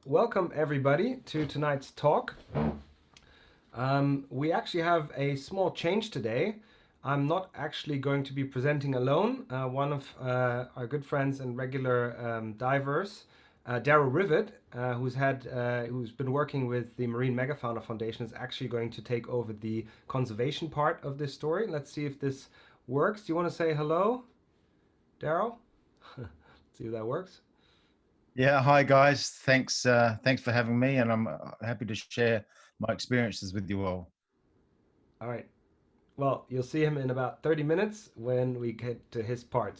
welcome everybody to tonight's talk. We actually have a small change today. I'm not actually going to be presenting alone. One of our good friends and regular divers, Daryl Rivett, who's been working with the Marine Megafauna Foundation, is actually going to take over the conservation part of this story. Let's see if this works. Do you want to say hello, Daryl? See if that works. Yeah, hi guys. Thanks for having me, and I'm happy to share my experiences with you all. All right. Well, you'll see him in about 30 minutes when we get to his part.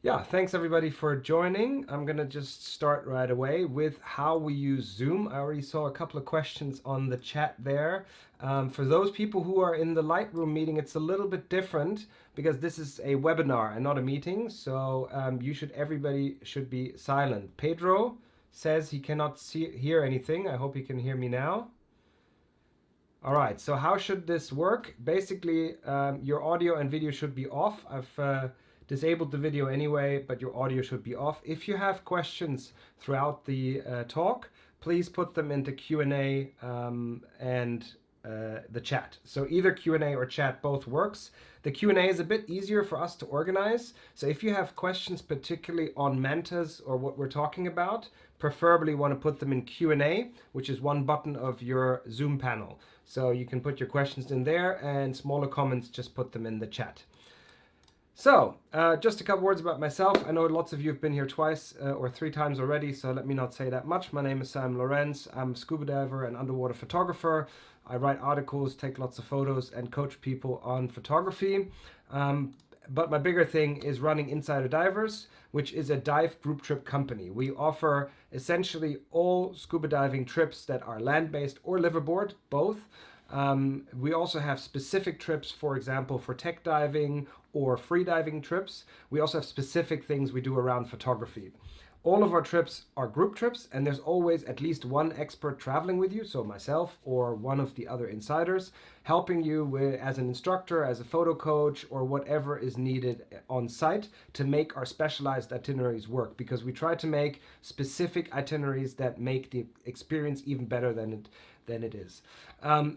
Yeah, thanks everybody for joining. I'm gonna just start right away with how we use Zoom. I already saw a couple of questions on the chat there. For those people who are in the Lightroom meeting, it's a little bit different because this is a webinar and not a meeting. So everybody should be silent. Pedro says he cannot hear anything. I hope he can hear me now. All right, so how should this work? Basically, your audio and video should be off. I've disabled the video anyway, but your audio should be off. If you have questions throughout the talk, please put them into Q&A and the chat. So either Q&A or chat both works. The Q&A is a bit easier for us to organize. So if you have questions particularly on mantas or what we're talking about, preferably want to put them in Q&A, which is one button of your Zoom panel. So you can put your questions in there, and smaller comments, just put them in the chat. So, just a couple words about myself. I know lots of you have been here twice or three times already, so let me not say that much. My name is Simon Lorenz. I'm a scuba diver and underwater photographer. I write articles, take lots of photos, and coach people on photography. But my bigger thing is running Insider Divers, which is a dive group trip company. We offer essentially all scuba diving trips that are land-based or liveaboard, both. We also have specific trips, for example, for tech diving or free diving trips. We also have specific things we do around photography. All of our trips are group trips, and there's always at least one expert traveling with you, so myself or one of the other insiders, helping you as an instructor, as a photo coach, or whatever is needed on site to make our specialized itineraries work, because we try to make specific itineraries that make the experience even better than it is.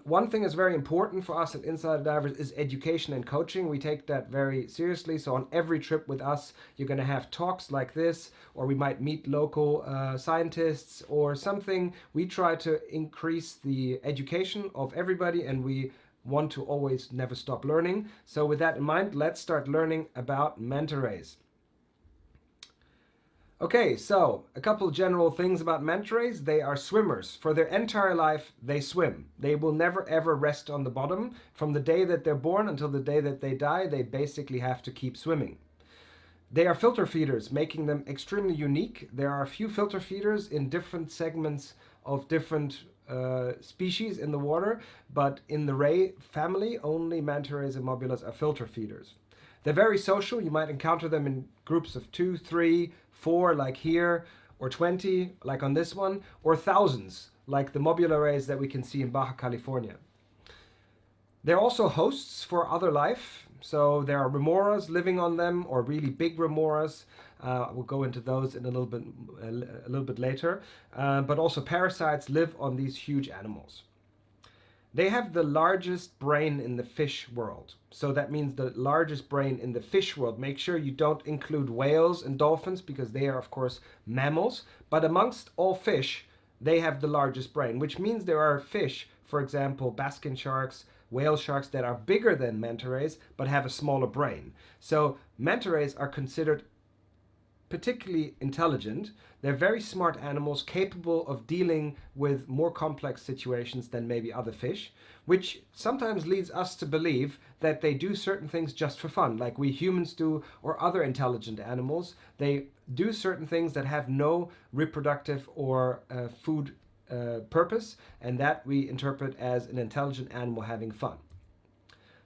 One thing that's very important for us at Insider Divers is education and coaching. We take that very seriously. So on every trip with us, you're going to have talks like this, or we might meet local scientists or something. We try to increase the education of everybody, and we want to always never stop learning. So with that in mind, let's start learning about manta rays. Okay, so a couple general things about manta rays. They are swimmers. For their entire life, they swim. They will never ever rest on the bottom. From the day that they're born until the day that they die, they basically have to keep swimming. They are filter feeders, making them extremely unique. There are a few filter feeders in different segments of different species in the water, but in the ray family, only manta rays and mobulas are filter feeders. They're very social. You might encounter them in groups of 2, 3, 4, like here, or 20, like on this one, or thousands, like the mobula rays that we can see in Baja California. They're also hosts for other life. So there are remoras living on them, or really big remoras. We'll go into those in a little bit later. But also parasites live on these huge animals. They have the largest brain in the fish world. So that means the largest brain in the fish world. Make sure you don't include whales and dolphins because they are, of course, mammals. But amongst all fish, they have the largest brain, which means there are fish, for example, baskin sharks, whale sharks, that are bigger than manta rays but have a smaller brain. So manta rays are considered particularly intelligent. They're very smart animals, capable of dealing with more complex situations than maybe other fish, which sometimes leads us to believe that they do certain things just for fun, like we humans do, or other intelligent animals. They do certain things that have no reproductive or food purpose, and that we interpret as an intelligent animal having fun.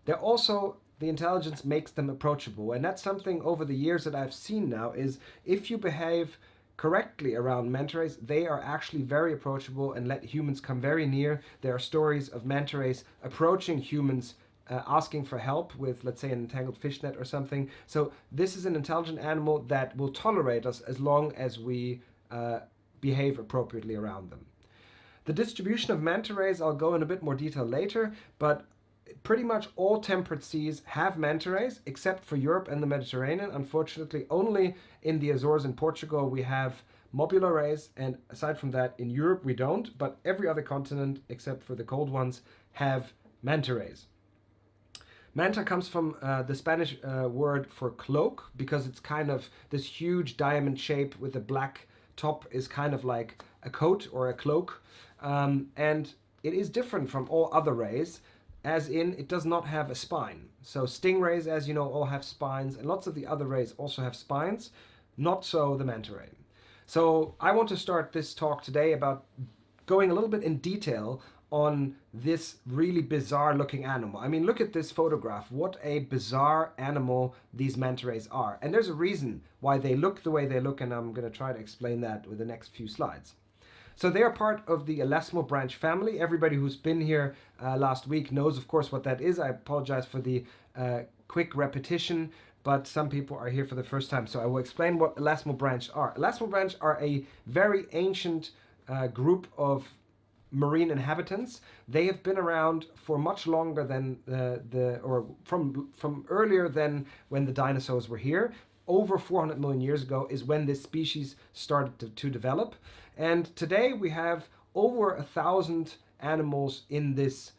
They're also, the intelligence makes them approachable, and that's something over the years that I've seen now, is if you behave correctly around manta rays, they are actually very approachable and let humans come very near. There are stories of manta rays approaching humans, asking for help with, let's say, an entangled fish net or something. So this is an intelligent animal that will tolerate us as long as we behave appropriately around them. The distribution of manta rays, I'll go in a bit more detail later, but pretty much all temperate seas have manta rays, except for Europe and the Mediterranean. Unfortunately, only in the Azores and Portugal we have mobula rays, and aside from that, in Europe we don't, but every other continent, except for the cold ones, have manta rays. Manta comes from the Spanish word for cloak, because it's kind of this huge diamond shape with a black top, is kind of like a coat or a cloak. And it is different from all other rays, as in it does not have a spine. So stingrays, as you know, all have spines, and lots of the other rays also have spines, not so the manta ray. So I want to start this talk today about going a little bit in detail on this really bizarre looking animal. I mean, look at this photograph. What a bizarre animal these manta rays are. And there's a reason why they look the way they look, and I'm going to try to explain that with the next few slides. So they are part of the elasmobranch family. Everybody who's been here last week knows, of course, what that is. I apologize for the quick repetition, but some people are here for the first time. So I will explain what elasmobranch are. Elasmobranch are a very ancient group of marine inhabitants. They have been around for much longer than from earlier than when the dinosaurs were here. Over 400 million years ago is when this species started to develop. And today we have over 1,000 animals in this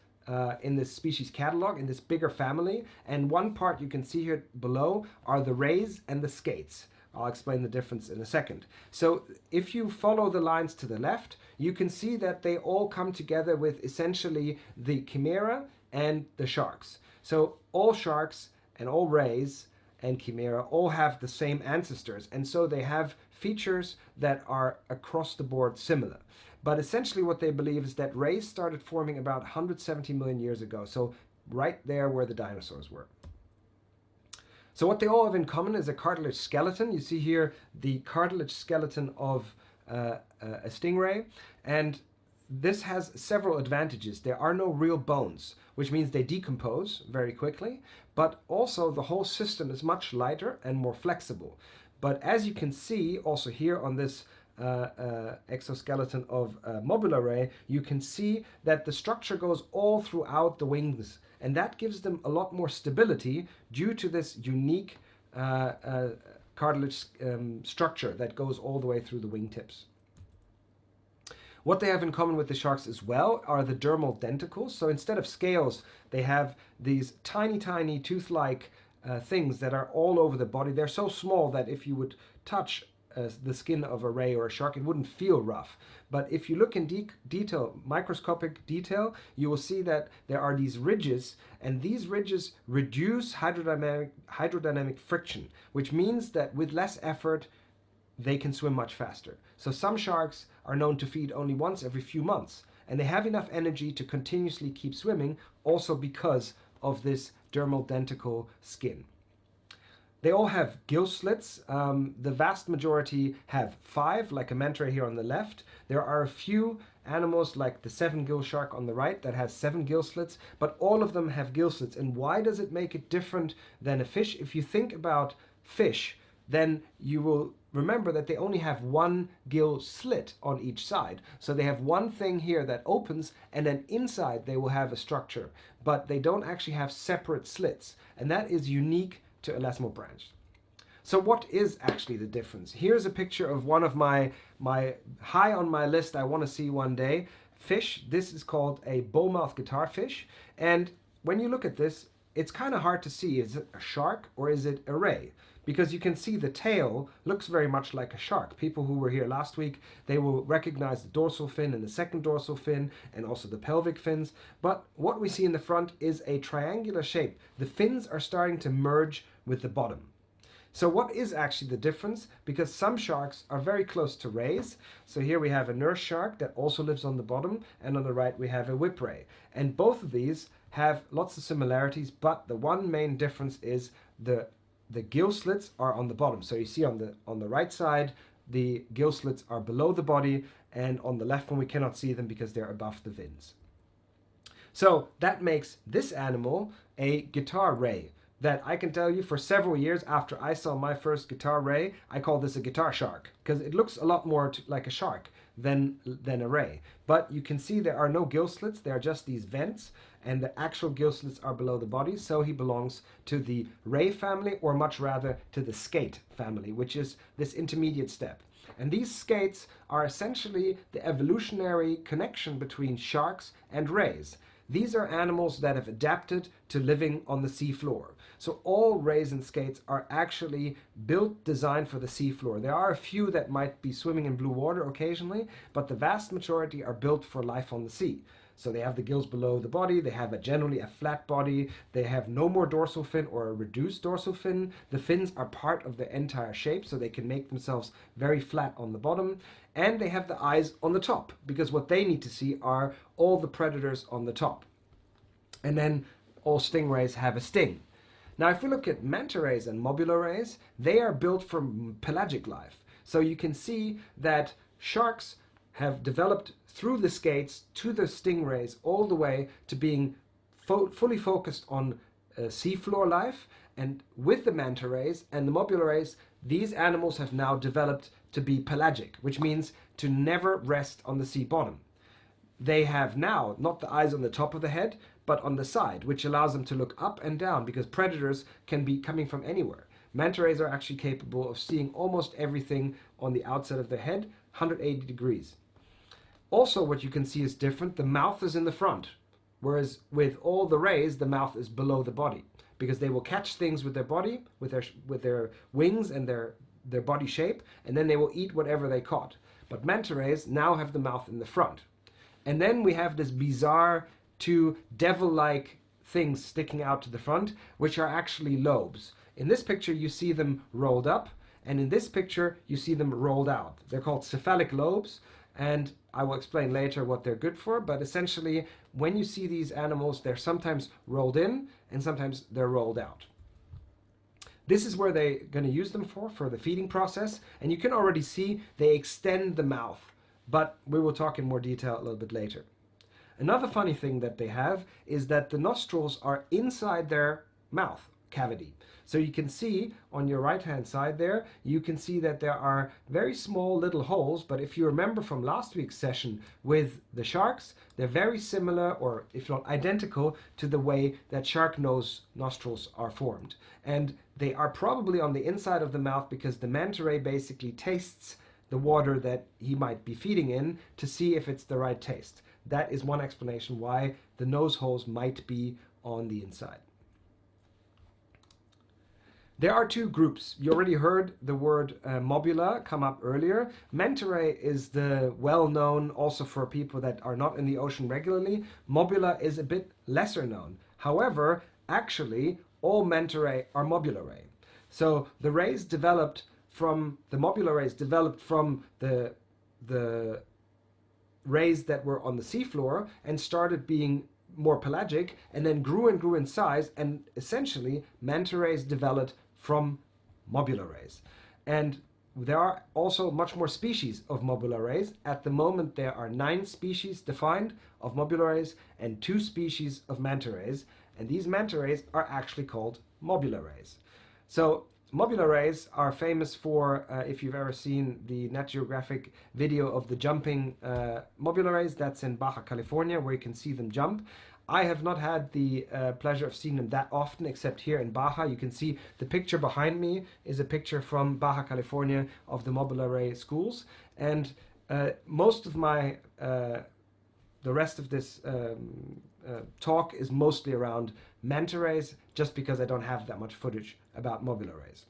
species catalog, in this bigger family. And one part you can see here below are the rays and the skates. I'll explain the difference in a second. So if you follow the lines to the left, you can see that they all come together with essentially the chimera and the sharks. So all sharks and all rays and chimera all have the same ancestors, and so they have features that are across the board similar. But essentially what they believe is that rays started forming about 170 million years ago, so right there where the dinosaurs were. So what they all have in common is a cartilage skeleton. You see here the cartilage skeleton of a stingray, and this has several advantages. There are no real bones, which means they decompose very quickly, but also the whole system is much lighter and more flexible. But as you can see also here on this exoskeleton of mobula ray, you can see that the structure goes all throughout the wings, and that gives them a lot more stability due to this unique cartilage structure that goes all the way through the wingtips. What they have in common with the sharks as well are the dermal denticles. So instead of scales, they have these tiny, tiny tooth-like things that are all over the body. They're so small that if you would touch the skin of a ray or a shark, it wouldn't feel rough. But if you look in detail, microscopic detail, you will see that there are these ridges, and these ridges reduce hydrodynamic friction, which means that with less effort, they can swim much faster. So some sharks are known to feed only once every few months, and they have enough energy to continuously keep swimming, also because of this dermal denticle skin. They all have gill slits. The vast majority have 5, like a manta ray here on the left. There are a few animals like the 7-gill shark on the right that has 7 gill slits, but all of them have gill slits. And why does it make it different than a fish? If you think about fish, then you will remember that they only have 1 gill slit on each side. So they have one thing here that opens, and then inside they will have a structure, but they don't actually have separate slits. And that is unique to elasmobranch. So what is actually the difference? Here's a picture of one of my high on my list I want to see one day fish. This is called a bowmouth guitarfish. And when you look at this, it's kind of hard to see, is it a shark or is it a ray? Because you can see the tail looks very much like a shark. People who were here last week, they will recognize the dorsal fin and the second dorsal fin, and also the pelvic fins. But what we see in the front is a triangular shape. The fins are starting to merge with the bottom. So what is actually the difference? Because some sharks are very close to rays. So here we have a nurse shark that also lives on the bottom, and on the right we have a whip ray. And both of these have lots of similarities, but the one main difference is the gill slits are on the bottom. So you see on the right side, the gill slits are below the body, and on the left one we cannot see them because they're above the fins. So that makes this animal a guitar ray. that I can tell you for several years after I saw my first guitar ray, I call this a guitar shark because it looks a lot more like a shark than a ray. But you can see there are no gill slits, they are just these vents, and the actual gill slits are below the body, so he belongs to the ray family, or much rather to the skate family, which is this intermediate step. And these skates are essentially the evolutionary connection between sharks and rays. These are animals that have adapted to living on the seafloor. So all rays and skates are actually built, designed for the seafloor. There are a few that might be swimming in blue water occasionally, but the vast majority are built for life on the sea. So they have the gills below the body, they have generally a flat body, they have no more dorsal fin or a reduced dorsal fin. The fins are part of their entire shape, so they can make themselves very flat on the bottom. And they have the eyes on the top, because what they need to see are all the predators on the top. And then all stingrays have a sting. Now, if we look at manta rays and mobula rays, they are built for pelagic life. So you can see that sharks have developed through the skates to the stingrays all the way to being fully focused on seafloor life. And with the manta rays and the mobula rays, these animals have now developed to be pelagic, which means to never rest on the sea bottom. They have now not the eyes on the top of the head, but on the side, which allows them to look up and down because predators can be coming from anywhere. Manta rays are actually capable of seeing almost everything on the outside of their head, 180 degrees. Also, what you can see is different. The mouth is in the front, whereas with all the rays, the mouth is below the body because they will catch things with their body, with their wings and their body shape, and then they will eat whatever they caught. But manta rays now have the mouth in the front. And then we have this bizarre two devil-like things sticking out to the front, which are actually lobes. In this picture, you see them rolled up, and in this picture, you see them rolled out. They're called cephalic lobes, and I will explain later what they're good for, but essentially, when you see these animals, they're sometimes rolled in, and sometimes they're rolled out. This is where they're going to use them for the feeding process, and you can already see they extend the mouth, but we will talk in more detail a little bit later. Another funny thing that they have is that the nostrils are inside their mouth cavity. So you can see on your right hand side there, you can see that there are very small little holes, but if you remember from last week's session with the sharks, they're very similar, or if not identical, to the way that shark nose nostrils are formed. And they are probably on the inside of the mouth because the manta ray basically tastes the water that he might be feeding in to see if it's the right taste. That is one explanation why the nose holes might be on the inside. There are two groups. You already heard the word mobula come up earlier. Manta ray is the well-known also for people that are not in the ocean regularly. Mobula is a bit lesser known. However, actually, all manta ray are mobula ray. So the rays developed from, the mobula rays developed from the rays that were on the seafloor and started being more pelagic and then grew and grew in size, and essentially manta rays developed from mobula rays. And there are also much more species of mobula rays. At the moment there are 9 species defined of mobula rays and 2 species of manta rays, and these manta rays are actually called mobula rays. So mobula rays are famous for, if you've ever seen the Nat Geographic video of the jumping mobula rays, that's in Baja California, where you can see them jump. I have not had the pleasure of seeing them that often, except here in Baja. You can see the picture behind me is a picture from Baja California of the mobula ray schools. And most of my, the rest of this talk is mostly around manta rays, just because I don't have that much footage about mobula rays.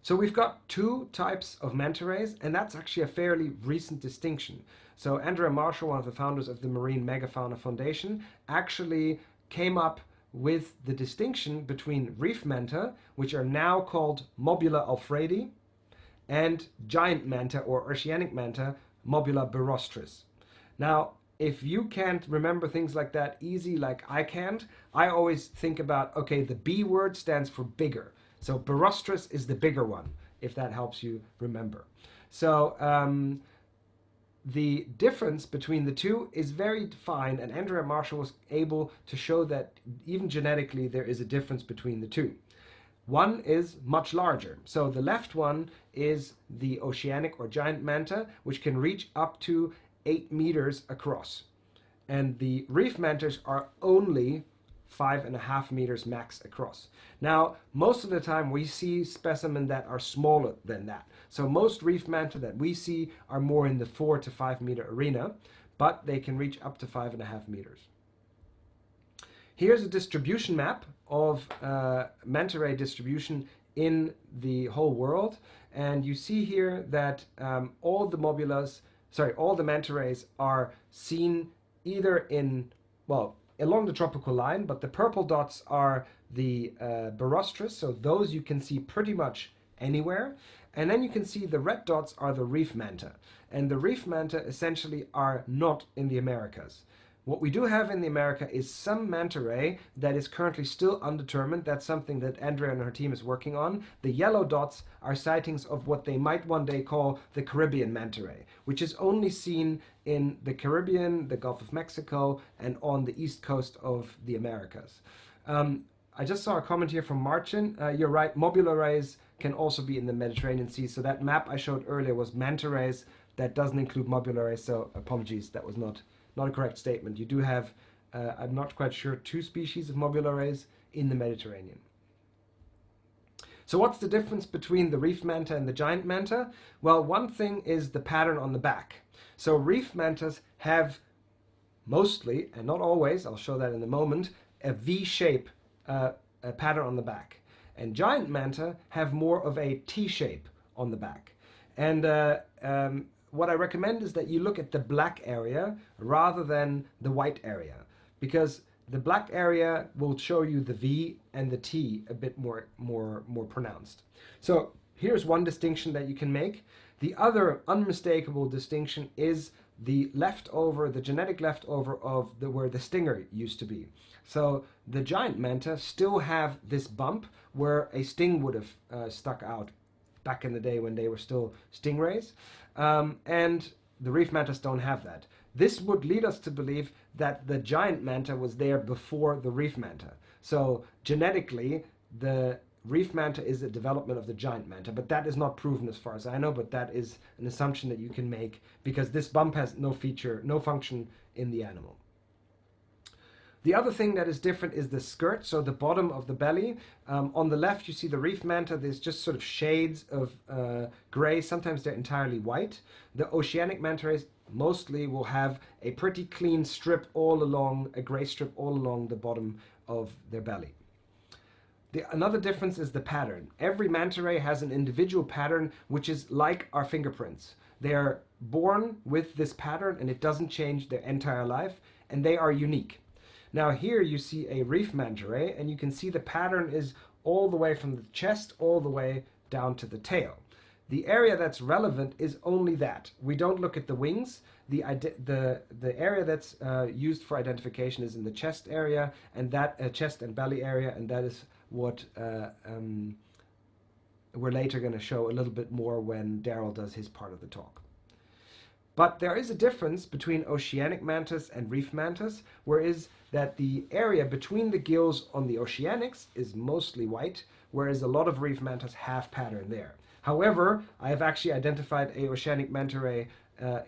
So we've got 2 types of manta rays, and that's actually a fairly recent distinction. So Andrea Marshall, one of the founders of the Marine Megafauna Foundation, actually came up with the distinction between reef manta, which are now called Mobula alfredi, and giant manta or oceanic manta, Mobula birostris. Now, if you can't remember things like that easy like I can't, I always think about, okay, the B word stands for bigger. So birostris is the bigger one, if that helps you remember. So the difference between the two is very fine, and Andrea Marshall was able to show that even genetically there is a difference between the two. One is much larger. So the left one is the oceanic or giant manta, which can reach up to 8 meters across. And the reef mantas are only 5.5 meters max across. Now, most of the time we see specimens that are smaller than that. So most reef manta that we see are more in the 4 to 5 meter arena, but they can reach up to 5.5 meters. Here's a distribution map of manta ray distribution in the whole world. And you see here that all the manta rays are seen either in, well, along the tropical line, but the purple dots are the barostraceans, so those you can see pretty much anywhere. And then you can see the red dots are the reef manta. And the reef manta essentially are not in the Americas. What we do have in the America is some manta ray that is currently still undetermined. That's something that Andrea and her team is working on. The yellow dots are sightings of what they might one day call the Caribbean manta ray, which is only seen in the Caribbean, the Gulf of Mexico, and on the east coast of the Americas. I just saw a comment here from Martin. You're right, mobula rays can also be in the Mediterranean Sea. So that map I showed earlier was manta rays. That doesn't include mobula rays, so apologies, that was not a correct statement. You do have, I'm not quite sure, 2 species of mobula rays in the Mediterranean. So what's the difference between the reef manta and the giant manta? Well, one thing is the pattern on the back. So reef mantas have mostly, and not always, I'll show that in a moment, a V-shape pattern on the back. And giant manta have more of a T-shape on the back. And what I recommend is that you look at the black area rather than the white area, because the black area will show you the V and the T a bit more pronounced. So here's one distinction that you can make. The other unmistakable distinction is the leftover, the genetic leftover of where the stinger used to be. So the giant manta still have this bump where a sting would have stuck out back in the day when they were still stingrays. And the reef mantas don't have that. This would lead us to believe that the giant manta was there before the reef manta. So genetically, the reef manta is a development of the giant manta, but that is not proven as far as I know, but that is an assumption that you can make because this bump has no feature, no function in the animal. The other thing that is different is the skirt, so the bottom of the belly. On the left, you see the reef manta. There's just sort of shades of gray. Sometimes they're entirely white. The oceanic manta rays mostly will have a pretty clean strip all along, a gray strip all along the bottom of their belly. Another difference is the pattern. Every manta ray has an individual pattern, which is like our fingerprints. They are born with this pattern, and it doesn't change their entire life, and they are unique. Now here you see a reef manta ray, and you can see the pattern is all the way from the chest all the way down to the tail. The area that's relevant is only that. We don't look at the wings. The area that's used for identification is in the chest area, and that chest and belly area, and that is what we're later going to show a little bit more when Daryl does his part of the talk. But there is a difference between oceanic mantas and reef mantas, whereas that the area between the gills on the oceanics is mostly white, whereas a lot of reef mantas have pattern there. However, I have actually identified a oceanic manta ray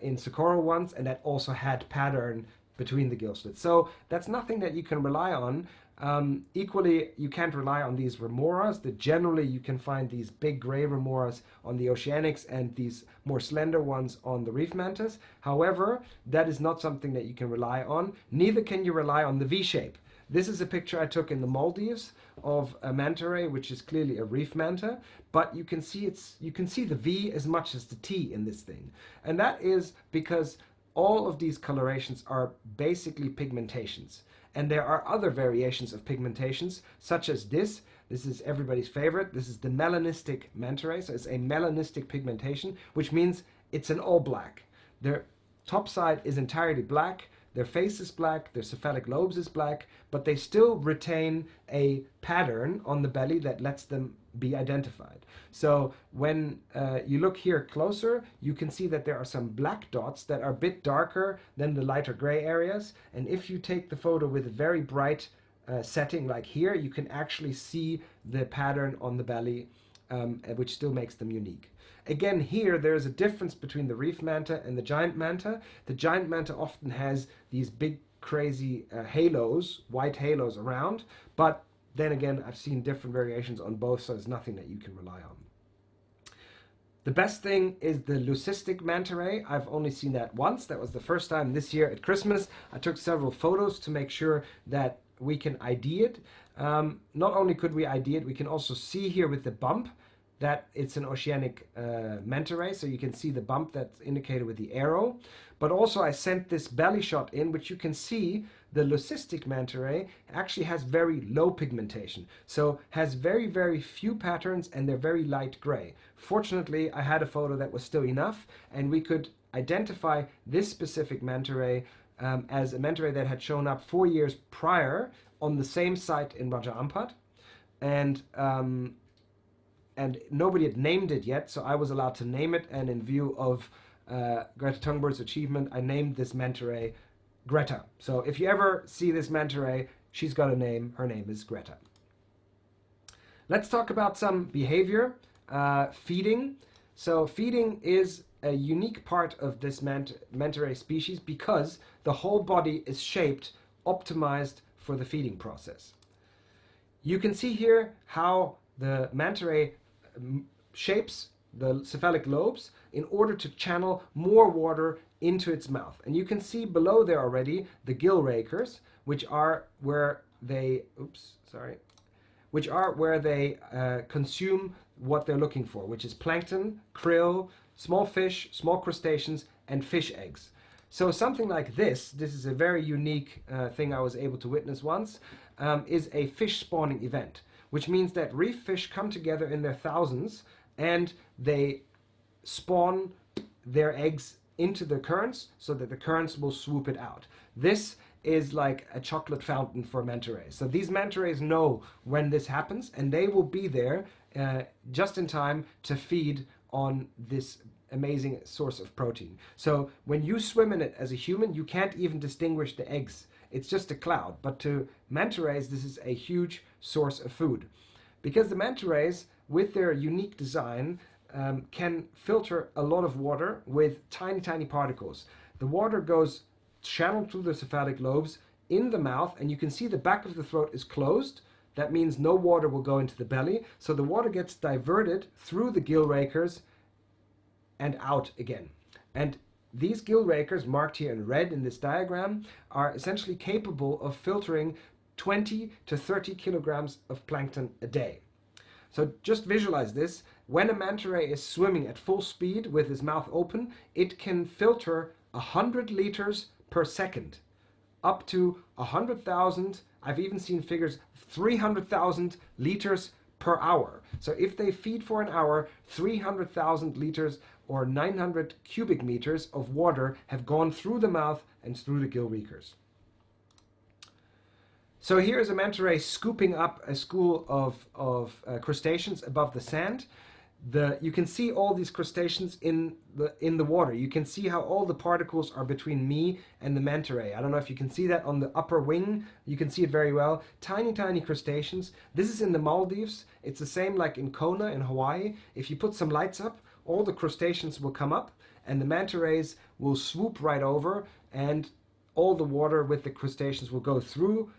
in Socorro once, and that also had pattern between the gill slits. So that's nothing that you can rely on. Equally, you can't rely on these remoras. That generally you can find these big gray remoras on the oceanics and these more slender ones on the reef mantas. However, that is not something that you can rely on. Neither can you rely on the V-shape. This is a picture I took in the Maldives of a manta ray, which is clearly a reef manta, but you can see the V as much as the T in this thing. And that is because all of these colorations are basically pigmentations. And there are other variations of pigmentations, such as this. This is everybody's favorite. This is the melanistic manta ray. So it's a melanistic pigmentation, which means it's an all black. Their top side is entirely black. Their face is black. Their cephalic lobes is black. But they still retain a pattern on the belly that lets them be identified. So when you look here closer, you can see that there are some black dots that are a bit darker than the lighter gray areas. And if you take the photo with a very bright setting like here, you can actually see the pattern on the belly, which still makes them unique. Again, here there's a difference between the reef manta and the giant manta. The giant manta often has these big crazy halos, white halos around, but then again, I've seen different variations on both, so there's nothing that you can rely on. The best thing is the leucistic manta ray. I've only seen that once. That was the first time this year at Christmas. I took several photos to make sure that we can ID it. Not only could we ID it, we can also see here with the bump that it's an oceanic manta ray, so you can see the bump that's indicated with the arrow. But also I sent this belly shot in, which you can see the leucistic manta ray actually has very low pigmentation, so has very, very few patterns, and they're very light gray. Fortunately, I had a photo that was still enough, and we could identify this specific manta ray as a manta ray that had shown up 4 years prior on the same site in Raja Ampat, and nobody had named it yet, so I was allowed to name it, and in view of Greta Thunberg's achievement, I named this manta ray Greta. So if you ever see this manta ray, she's got a name. Her name is Greta. Let's talk about some behavior. Feeding. So feeding is a unique part of this manta ray species because the whole body is shaped, optimized for the feeding process. You can see here how the manta ray shapes the cephalic lobes in order to channel more water into its mouth. And you can see below there already the gill rakers, which are where they consume what they're looking for, which is plankton, krill, small fish, small crustaceans, and fish eggs. So something like this is a very unique thing I was able to witness once, is a fish spawning event, which means that reef fish come together in their thousands and they spawn their eggs into the currents so that the currents will swoop it out. This is like a chocolate fountain for manta rays. So these manta rays know when this happens, and they will be there just in time to feed on this amazing source of protein. So when you swim in it as a human, you can't even distinguish the eggs. It's just a cloud. But to manta rays, this is a huge source of food. Because the manta rays, with their unique design, can filter a lot of water with tiny, tiny particles. The water goes channeled through the cephalic lobes in the mouth, and you can see the back of the throat is closed. That means no water will go into the belly. So the water gets diverted through the gill rakers and out again. And these gill rakers, marked here in red in this diagram, are essentially capable of filtering 20 to 30 kilograms of plankton a day. So just visualize this. When a manta ray is swimming at full speed with his mouth open, it can filter 100 liters per second, up to 100,000. I've even seen figures 300,000 liters per hour. So if they feed for an hour, 300,000 liters or 900 cubic meters of water have gone through the mouth and through the gill rakers. So here is a manta ray scooping up a school of crustaceans above the sand. You can see all these crustaceans in the water. You can see how all the particles are between me and the manta ray. I don't know if you can see that on the upper wing. You can see it very well. Tiny, tiny crustaceans. This is in the Maldives. It's the same like in Kona in Hawaii. If you put some lights up, all the crustaceans will come up and the manta rays will swoop right over, and all the water with the crustaceans will go through.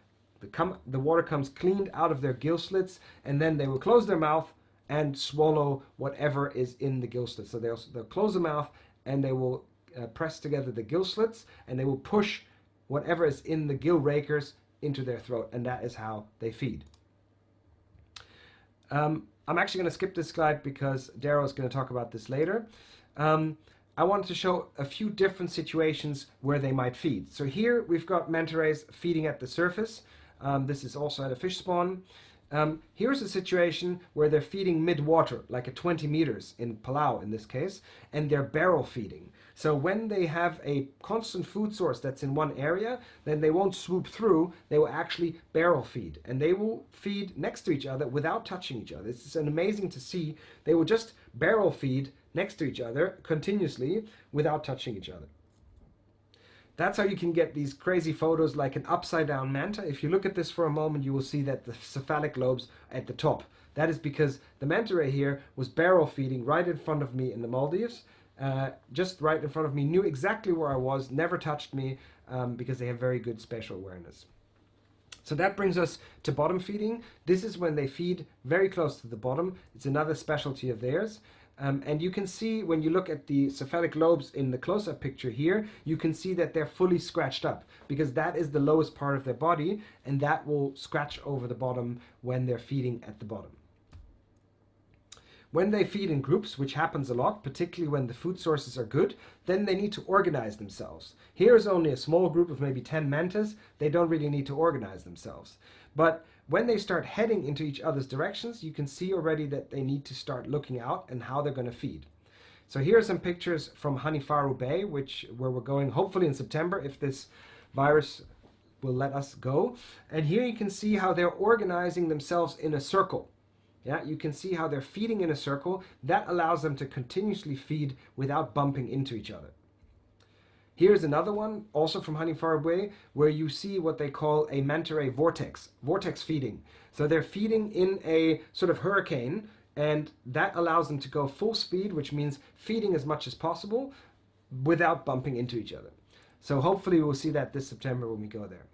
The water comes cleaned out of their gill slits, and then they will close their mouth and swallow whatever is in the gill slits. So they'll close the mouth and they will press together the gill slits, and they will push whatever is in the gill rakers into their throat, and that is how they feed. I'm actually going to skip this slide because Daryl is going to talk about this later. I wanted to show a few different situations where they might feed. So here we've got manta rays feeding at the surface. This is also at a fish spawn. Here's a situation where they're feeding mid-water, like at 20 meters in Palau in this case, and they're barrel feeding. So when they have a constant food source that's in one area, then they won't swoop through, they will actually barrel feed. And they will feed next to each other without touching each other. It's amazing to see. They will just barrel feed next to each other continuously without touching each other. That's how you can get these crazy photos like an upside down manta. If you look at this for a moment, you will see that the cephalic lobes at the top. That is because the manta ray here was barrel feeding right in front of me in the Maldives. Just right in front of me, knew exactly where I was, never touched me, because they have very good spatial awareness. So that brings us to bottom feeding. This is when they feed very close to the bottom. It's another specialty of theirs. And you can see when you look at the cephalic lobes in the close-up picture here, you can see that they're fully scratched up because that is the lowest part of their body, and that will scratch over the bottom when they're feeding at the bottom. When they feed in groups, which happens a lot, particularly when the food sources are good, then they need to organize themselves. Here is only a small group of maybe 10 mantas. They don't really need to organize themselves. But when they start heading into each other's directions, you can see already that they need to start looking out and how they're going to feed. So here are some pictures from Hanifaru Bay, where we're going hopefully in September if this virus will let us go. And here you can see how they're organizing themselves in a circle. Yeah, you can see how they're feeding in a circle. That allows them to continuously feed without bumping into each other. Here's another one, also from Hanifaru Bay, where you see what they call a manta ray vortex feeding. So they're feeding in a sort of hurricane, and that allows them to go full speed, which means feeding as much as possible without bumping into each other. So hopefully we'll see that this September when we go there.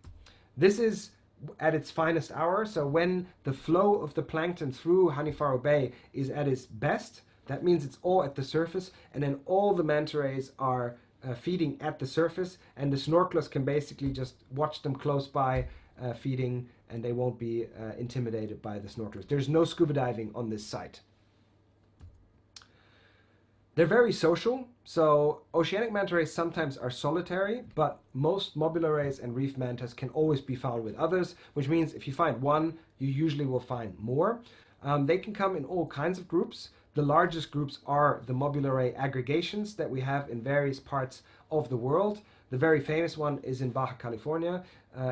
This is at its finest hour, so when the flow of the plankton through Hanifaru Bay is at its best, that means it's all at the surface, and then all the manta rays are feeding at the surface, and the snorkelers can basically just watch them close by feeding, and they won't be intimidated by the snorkelers. There's no scuba diving on this site. They're very social, so oceanic manta rays sometimes are solitary, but most mobula rays and reef mantas can always be found with others, which means if you find one, you usually will find more. They can come in all kinds of groups. The largest groups are the mobula ray aggregations that we have in various parts of the world. The very famous one is in Baja California.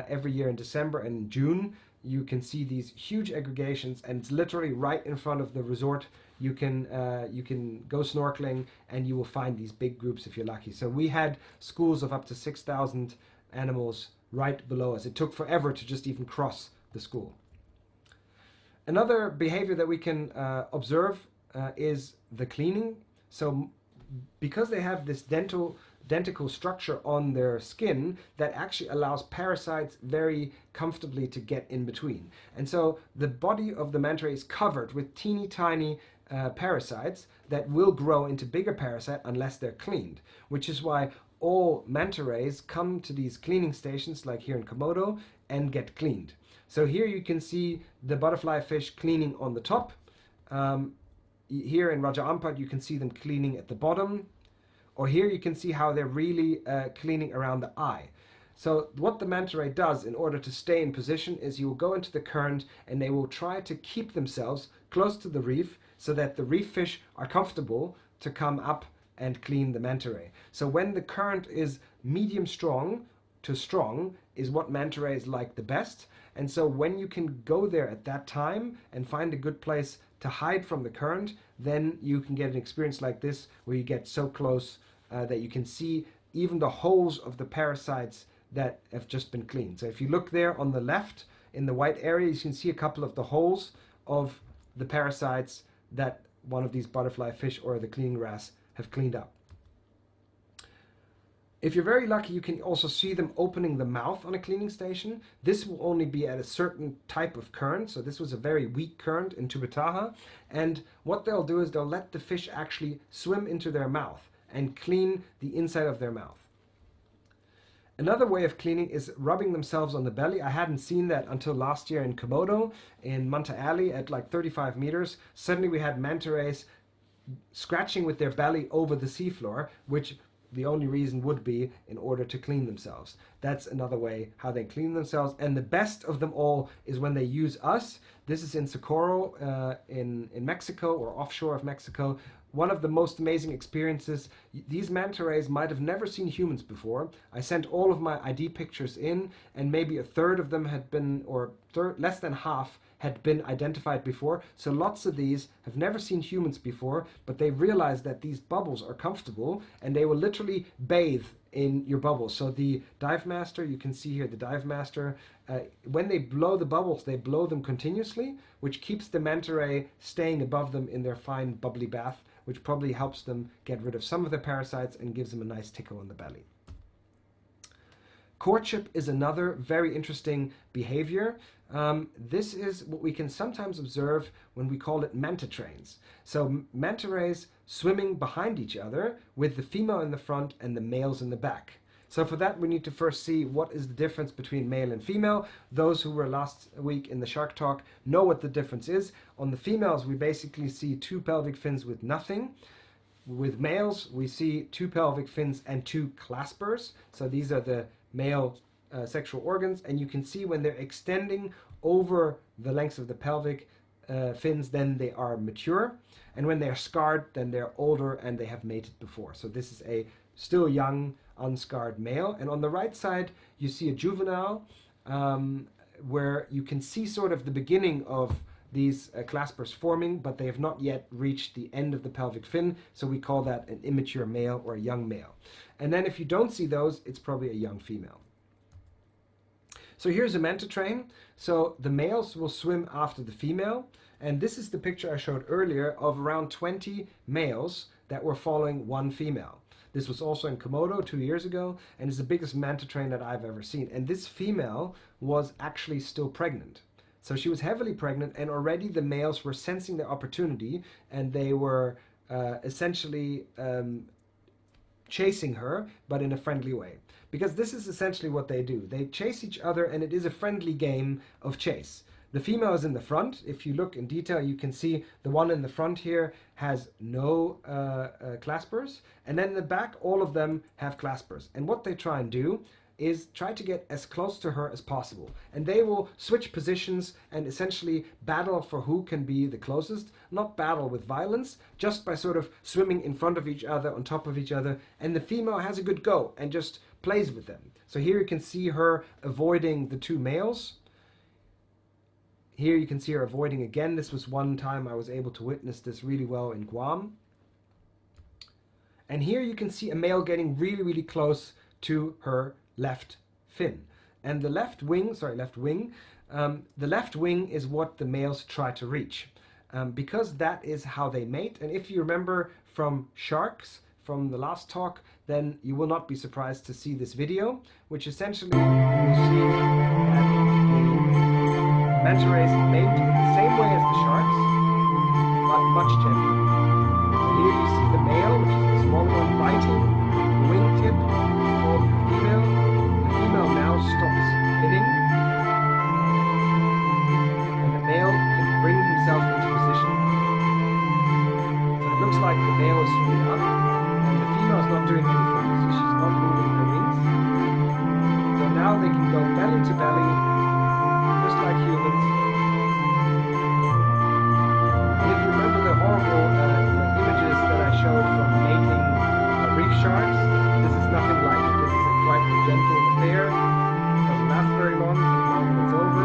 Every year in December and June, you can see these huge aggregations, and it's literally right in front of the resort. You can go snorkeling, and you will find these big groups if you're lucky. So we had schools of up to 6,000 animals right below us. It took forever to just even cross the school. Another behavior that we can observe is the cleaning. So because they have this dentical structure on their skin that actually allows parasites very comfortably to get in between. And so the body of the manta ray is covered with teeny tiny parasites that will grow into bigger parasites unless they're cleaned, which is why all manta rays come to these cleaning stations like here in Komodo and get cleaned. So here you can see the butterfly fish cleaning on the top. Here in Raja Ampat you can see them cleaning at the bottom, or here you can see how they're really cleaning around the eye. So what the manta ray does in order to stay in position is you will go into the current, and they will try to keep themselves close to the reef so that the reef fish are comfortable to come up and clean the manta ray. So when the current is medium strong to strong is what manta rays like the best. And so when you can go there at that time and find a good place to hide from the current, then you can get an experience like this where you get so close that you can see even the holes of the parasites that have just been cleaned. So if you look there on the left in the white area, you can see a couple of the holes of the parasites that one of these butterfly fish or the cleaning wrasse have cleaned up. If you're very lucky, you can also see them opening the mouth on a cleaning station. This will only be at a certain type of current. So this was a very weak current in Tubataha. And what they'll do is they'll let the fish actually swim into their mouth and clean the inside of their mouth. Another way of cleaning is rubbing themselves on the belly. I hadn't seen that until last year in Komodo, in Manta Alley at like 35 meters. Suddenly we had manta rays scratching with their belly over the seafloor, which the only reason would be in order to clean themselves. That's another way how they clean themselves. And the best of them all is when they use us. This is in Socorro in Mexico, or offshore of Mexico. One of the most amazing experiences. These manta rays might have never seen humans before. I sent all of my ID pictures in, and maybe a third of them had been, or less than half, had been identified before. So lots of these have never seen humans before, but they realize that these bubbles are comfortable, and they will literally bathe in your bubbles. So the dive master, you can see here the dive master, when they blow the bubbles, they blow them continuously, which keeps the manta ray staying above them in their fine bubbly bath, which probably helps them get rid of some of the parasites and gives them a nice tickle on the belly. Courtship is another very interesting behavior. This is what we can sometimes observe when we call it manta trains. So manta rays swimming behind each other with the female in the front and the males in the back. So for that, we need to first see what is the difference between male and female. Those who were last week in the Shark Talk know what the difference is. On the females, we basically see 2 pelvic fins with nothing. With males, we see 2 pelvic fins and 2 claspers. So these are the male sexual organs, and you can see when they're extending over the lengths of the pelvic fins, then they are mature, and when they're scarred, then they're older and they have mated before. So this is a still young, unscarred male. And on the right side, you see a juvenile, where you can see sort of the beginning of these claspers forming, but they have not yet reached the end of the pelvic fin, so we call that an immature male or a young male. And then if you don't see those, it's probably a young female. So here's a manta train. So the males will swim after the female, and this is the picture I showed earlier of around 20 males that were following one female. This was also in Komodo 2 years ago, and it's the biggest manta train that I've ever seen. And this female was actually still pregnant. So she was heavily pregnant, and already the males were sensing the opportunity, and they were essentially chasing her, but in a friendly way. Because this is essentially what they do. They chase each other, and it is a friendly game of chase. The female is in the front. If you look in detail, you can see the one in the front here has no claspers, and then in the back, all of them have claspers. And what they try and do is try to get as close to her as possible. And they will switch positions and essentially battle for who can be the closest. Not battle with violence, just by sort of swimming in front of each other, on top of each other. And the female has a good go and just plays with them. So here you can see her avoiding the 2 males. Here you can see her avoiding again. This was one time I was able to witness this really well in Guam. And here you can see a male getting really, really close to her left fin. And the left wing is what the males try to reach, because that is how they mate. And if you remember from sharks, from the last talk, then you will not be surprised to see this video, which essentially you will see that the manta rays mate the same way as the sharks, but much gentler. And here you see the male, which is the small one, biting the wingtip of the female. The female now stops hitting, and the male can bring himself into position. So it looks like the male is swimming up, and the female is not doing anything, so she's not moving her wings. So now they can go belly to belly, just like humans. And if you remember the horrible images that I showed from mating reef sharks, this is nothing like it. This is a quite gentle affair. It doesn't last very long, and it's over.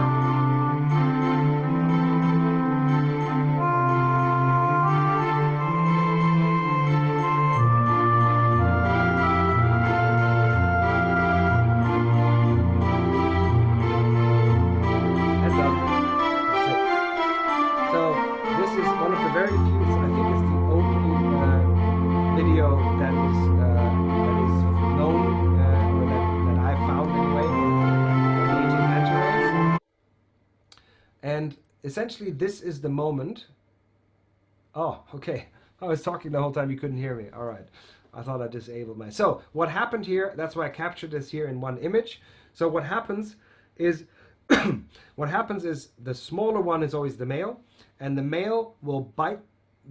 And essentially this is the moment. Oh, okay. I was talking the whole time, you couldn't hear me. All right. I thought I disabled my... So what happened here, that's why I captured this here in one image. So what happens is the smaller one is always the male, and the male will bite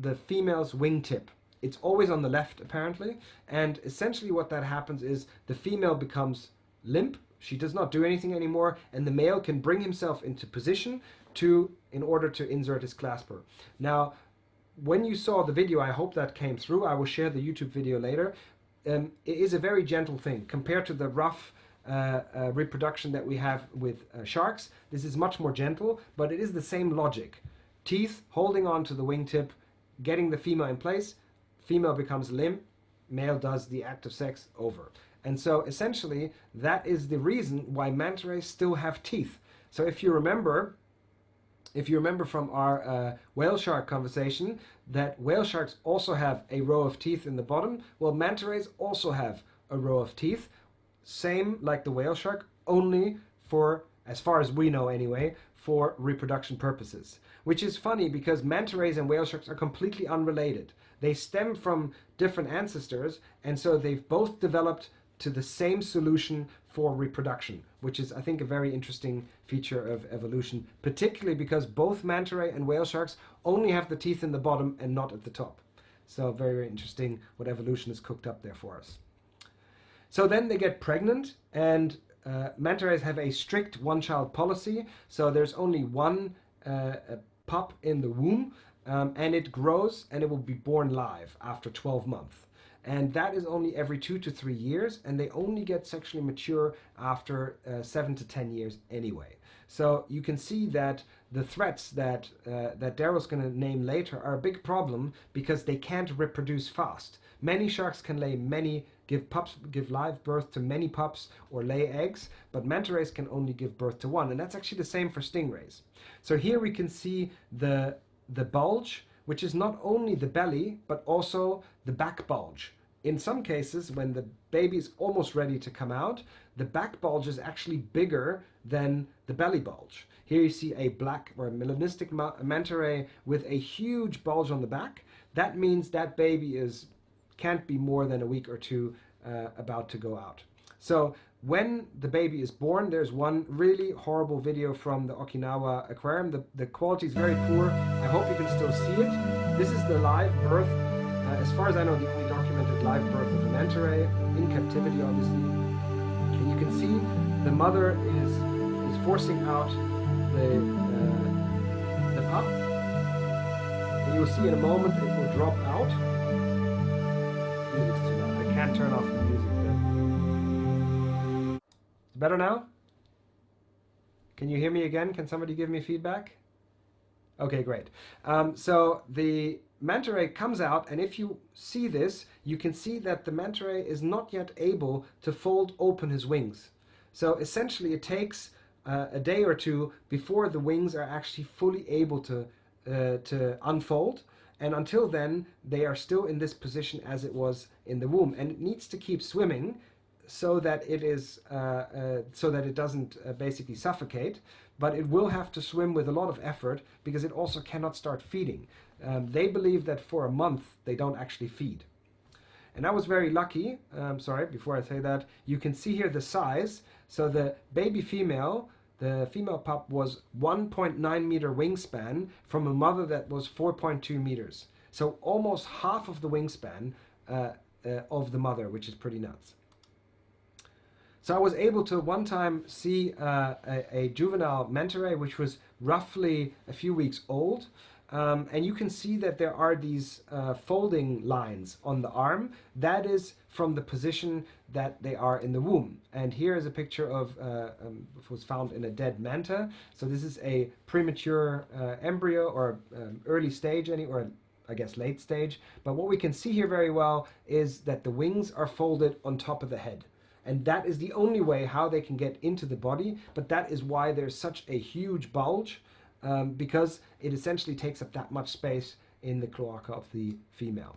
the female's wingtip. It's always on the left, apparently. And essentially what that happens is the female becomes limp. She does not do anything anymore, and the male can bring himself into position in order to insert his clasper. Now, when you saw the video, I hope that came through. I will share the YouTube video later. It is a very gentle thing compared to the rough reproduction that we have with sharks. This is much more gentle, but it is the same logic. Teeth holding on to the wingtip, getting the female in place, female becomes limp, male does the act of sex, over. And so essentially that is the reason why manta rays still have teeth. So if you remember from our whale shark conversation that whale sharks also have a row of teeth in the bottom, well, manta rays also have a row of teeth, same like the whale shark, only for, as far as we know anyway, for reproduction purposes. Which is funny because manta rays and whale sharks are completely unrelated. They stem from different ancestors, and so they've both developed to the same solution for reproduction, which is, I think, a very interesting feature of evolution, particularly because both manta ray and whale sharks only have the teeth in the bottom and not at the top. So very, very interesting what evolution has cooked up there for us. So then they get pregnant, and manta rays have a strict one-child policy, so there's only one pup in the womb, and it grows and it will be born live after 12 months. And that is only every 2 to 3 years, and they only get sexually mature after 7 to 10 years anyway. So you can see that the threats that Daryl's going to name later are a big problem because they can't reproduce fast. Many sharks can give live birth to many pups or lay eggs, but manta rays can only give birth to one, and that's actually the same for stingrays. So here we can see the bulge, which is not only the belly but also the back bulge. In some cases, when the baby is almost ready to come out, the back bulge is actually bigger than the belly bulge. Here you see a black or a melanistic manta ray with a huge bulge on the back. That means that baby can't be more than a week or two about to go out. So when the baby is born, there's one really horrible video from the Okinawa aquarium. The quality is very poor. I hope you can still see it. This is the live birth. As far as I know, the only documented live birth of a manta ray in captivity, obviously. And you can see the mother is forcing out the pup. And you'll see in a moment it will drop out. Music's too loud. I can't turn off the music there. It's better now? Can you hear me again? Can somebody give me feedback? Okay, great. So the manta ray comes out, and if you see this, you can see that the manta ray is not yet able to fold open his wings. So essentially it takes a day or two before the wings are actually fully able to unfold, and until then they are still in this position as it was in the womb, and it needs to keep swimming so that it doesn't basically suffocate, but it will have to swim with a lot of effort because it also cannot start feeding. They believe that for a month they don't actually feed. And I was very lucky, sorry, before I say that, you can see here the size. So the baby female, the female pup, was 1.9 meter wingspan from a mother that was 4.2 meters. So almost half of the wingspan of the mother, which is pretty nuts. So I was able to one time see a juvenile manta ray, which was roughly a few weeks old. And you can see that there are these folding lines on the arm. That is from the position that they are in the womb. And here is a picture of was found in a dead manta. So this is a premature embryo, or early stage, or I guess late stage. But what we can see here very well is that the wings are folded on top of the head. And that is the only way how they can get into the body. But that is why there's such a huge bulge. Because it essentially takes up that much space in the cloaca of the female.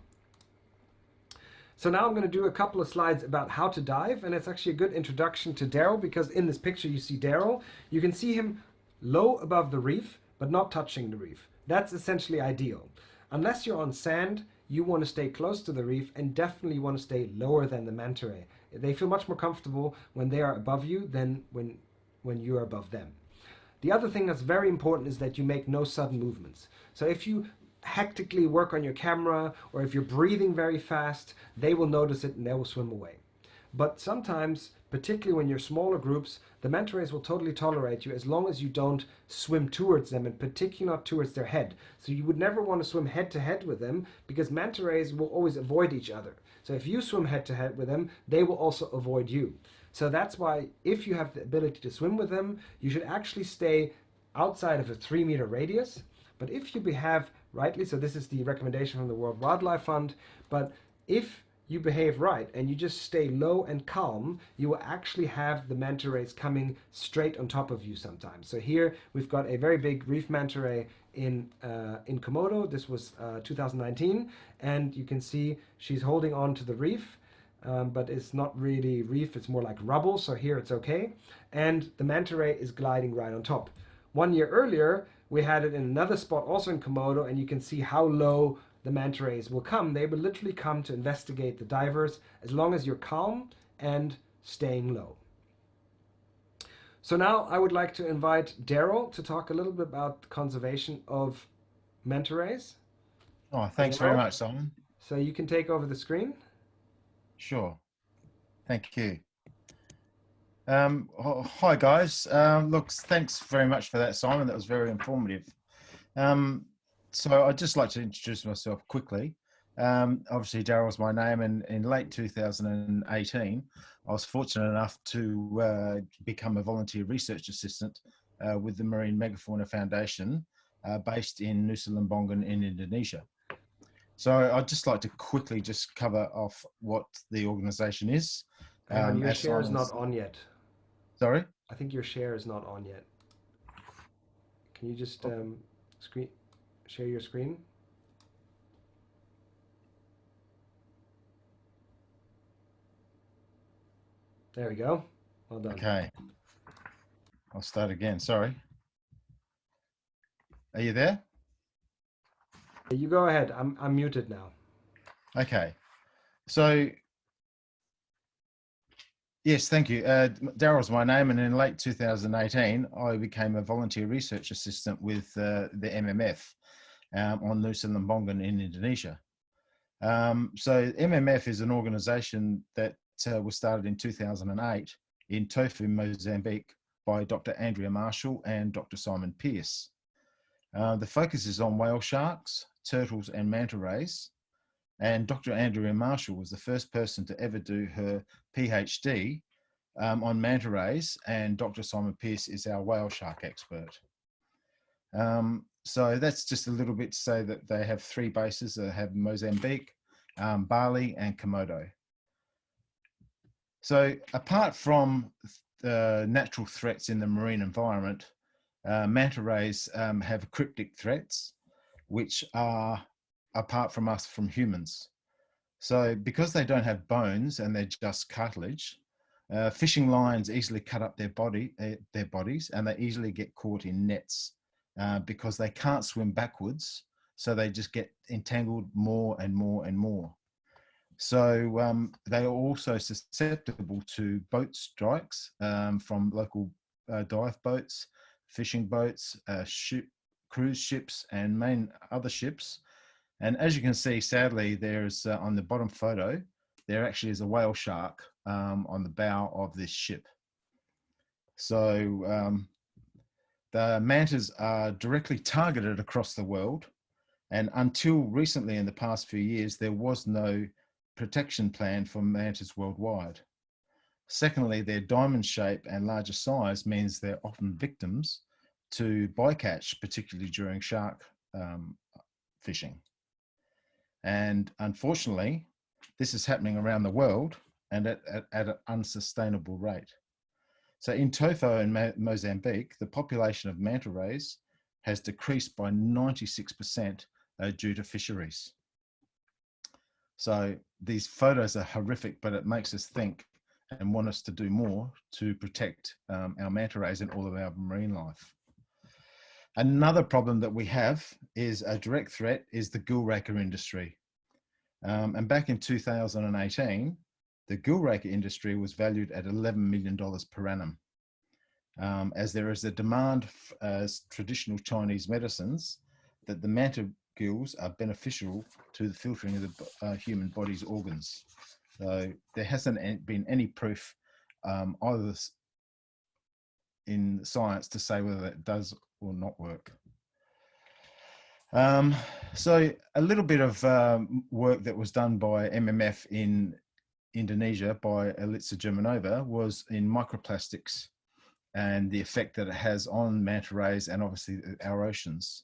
So now I'm going to do a couple of slides about how to dive, and it's actually a good introduction to Daryl, because in this picture you see Daryl. You can see him low above the reef, but not touching the reef. That's essentially ideal. Unless you're on sand, you want to stay close to the reef and definitely want to stay lower than the manta ray. They feel much more comfortable when they are above you than when you are above them. The other thing that's very important is that you make no sudden movements. So if you hectically work on your camera, or if you're breathing very fast, they will notice it and they will swim away. But sometimes, particularly when you're smaller groups, the manta rays will totally tolerate you as long as you don't swim towards them, and particularly not towards their head. So you would never want to swim head to head with them, because manta rays will always avoid each other. So if you swim head to head with them, they will also avoid you. So that's why if you have the ability to swim with them, you should actually stay outside of a 3 meter radius. But if you behave rightly, so this is the recommendation from the World Wildlife Fund, but if you behave right and you just stay low and calm, you will actually have the manta rays coming straight on top of you sometimes. So here we've got a very big reef manta ray in Komodo. This was 2019, and you can see she's holding on to the reef, but it's not really reef, it's more like rubble, so here it's okay. And the manta ray is gliding right on top. 1 year earlier, we had it in another spot, also in Komodo, and you can see how low the manta rays will come. They will literally come to investigate the divers as long as you're calm and staying low. So now I would like to invite Daryl to talk a little bit about the conservation of manta rays. Oh, thanks very much, Simon. So you can take over the screen. Sure. Thank you. Hi, guys. Look, thanks very much for that, Simon. That was very informative. So I'd just like to introduce myself quickly. Obviously, Daryl's my name, and in late 2018, I was fortunate enough to become a volunteer research assistant with the Marine Megafauna Foundation based in Nusa Lembongan in Indonesia. So I'd just like to quickly just cover off what the organisation is. Your share is not on yet. Sorry? I think your share is not on yet. Can you just share your screen? There we go. Well done. Okay. I'll start again. Sorry. Are you there? You go ahead. I'm muted now. Okay. So, yes, thank you. Daryl's my name, and in late 2018, I became a volunteer research assistant with the MMF on Nusa Lembongan in Indonesia. So MMF is an organisation that was started in 2008 in Tofu, Mozambique, by Dr. Andrea Marshall and Dr. Simon Pearce. The focus is on whale sharks, turtles, and manta rays. And Dr. Andrea Marshall was the first person to ever do her PhD on manta rays, and Dr. Simon Pearce is our whale shark expert. So that's just a little bit to say that they have 3 bases. They have Mozambique, Bali, and Komodo. So apart from the natural threats in the marine environment, manta rays have cryptic threats, which are apart from us, from humans. So because they don't have bones and they're just cartilage, fishing lines easily cut up their bodies, and they easily get caught in nets because they can't swim backwards. So they just get entangled more and more and more. So they are also susceptible to boat strikes from local dive boats, fishing boats, cruise ships, and main other ships. And as you can see, sadly, there's on the bottom photo, there actually is a whale shark on the bow of this ship. So the mantas are directly targeted across the world. And until recently, in the past few years, there was no protection plan for mantas worldwide. Secondly, their diamond shape and larger size means they're often victims to bycatch, particularly during shark fishing. And unfortunately, this is happening around the world and at an unsustainable rate. So in Tofo in Mozambique, the population of manta rays has decreased by 96% due to fisheries. So these photos are horrific, but it makes us think and want us to do more to protect our manta rays and all of our marine life. Another problem that we have is a direct threat is the gill raker industry. And back in 2018, the gill raker industry was valued at $11 million per annum. As there is a demand as traditional Chinese medicines that the manta gills are beneficial to the filtering of the human body's organs. So there hasn't been any proof either in science to say whether that does or not work. So a little bit of work that was done by MMF in Indonesia by Elitsa Germanova was in microplastics and the effect that it has on manta rays and obviously our oceans.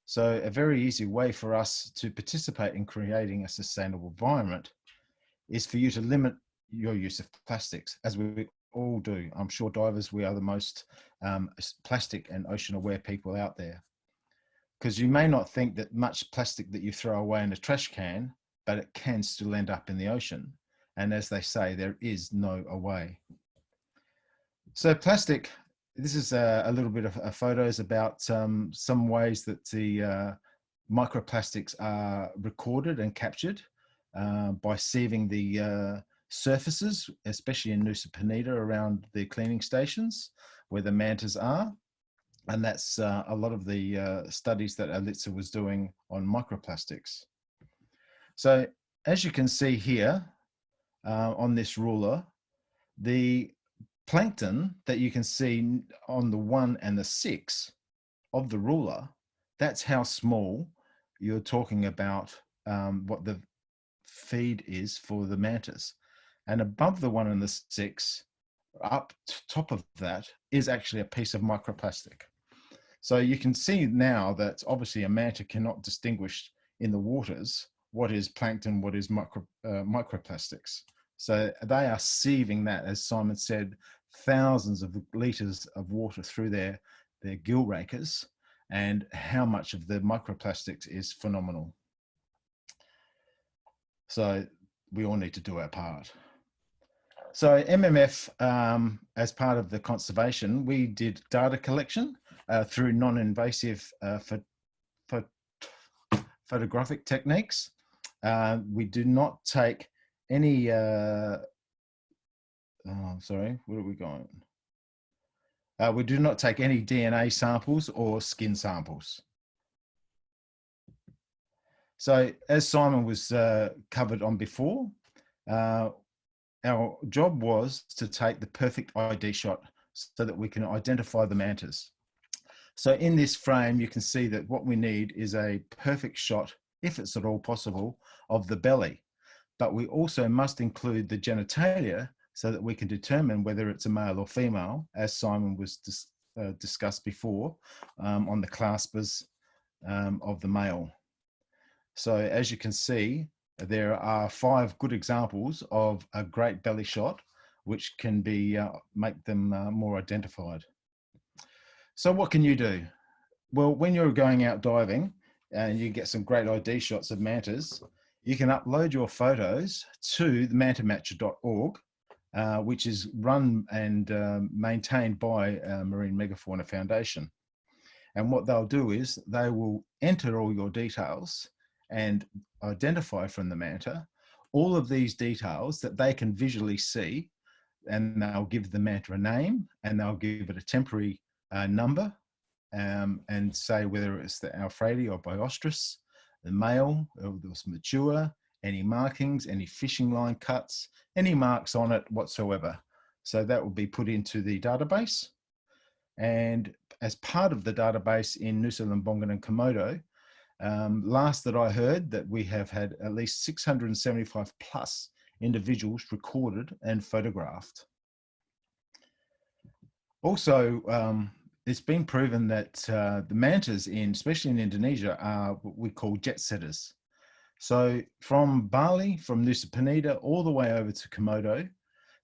So a very easy way for us to participate in creating a sustainable environment is for you to limit your use of plastics, as we all do. I'm sure divers, we are the most plastic and ocean aware people out there. Because you may not think that much plastic that you throw away in a trash can, but it can still end up in the ocean. And as they say, there is no away. So plastic, this is a little bit of photos about some ways that the microplastics are recorded and captured by sieving the surfaces, especially in Nusa Penida around the cleaning stations where the mantas are. And that's a lot of the studies that Elitsa was doing on microplastics. So as you can see here on this ruler, the plankton that you can see on the 1 and the 6 of the ruler, that's how small you're talking about what the feed is for the mantas. And above the 1 and the 6, up top of that is actually a piece of microplastic. So you can see now that obviously a manta cannot distinguish in the waters what is plankton, what is microplastics. So they are sieving that, as Simon said, thousands of litres of water through their gill rakers, and how much of the microplastics is phenomenal. So we all need to do our part. So MMF, as part of the conservation, we did data collection through non-invasive photographic techniques. We do not take any, sorry, where are we going? We do not take any DNA samples or skin samples. So as Simon was covered on before, our job was to take the perfect ID shot so that we can identify the mantas. So in this frame, you can see that what we need is a perfect shot, if it's at all possible, of the belly. But we also must include the genitalia so that we can determine whether it's a male or female, as Simon was discussed before on the claspers of the male. So as you can see, there are 5 good examples of a great belly shot, which can be make them more identified. So what can you do? Well, when you're going out diving and you get some great ID shots of mantas, you can upload your photos to the mantamatcher.org, which is run and maintained by Marine Megafauna Foundation. And what they'll do is they will enter all your details and identify from the manta all of these details that they can visually see, and they'll give the manta a name, and they'll give it a temporary number, and say whether it's the Alfredi or Biostris, the male, or it was mature, any markings, any fishing line cuts, any marks on it whatsoever. So that will be put into the database. And as part of the database in Nusa Lembongan and Komodo, last that I heard, that we have had at least 675 plus individuals recorded and photographed. Also, it's been proven that the mantas, especially in Indonesia, are what we call jet setters. So from Bali, from Nusa Penida, all the way over to Komodo,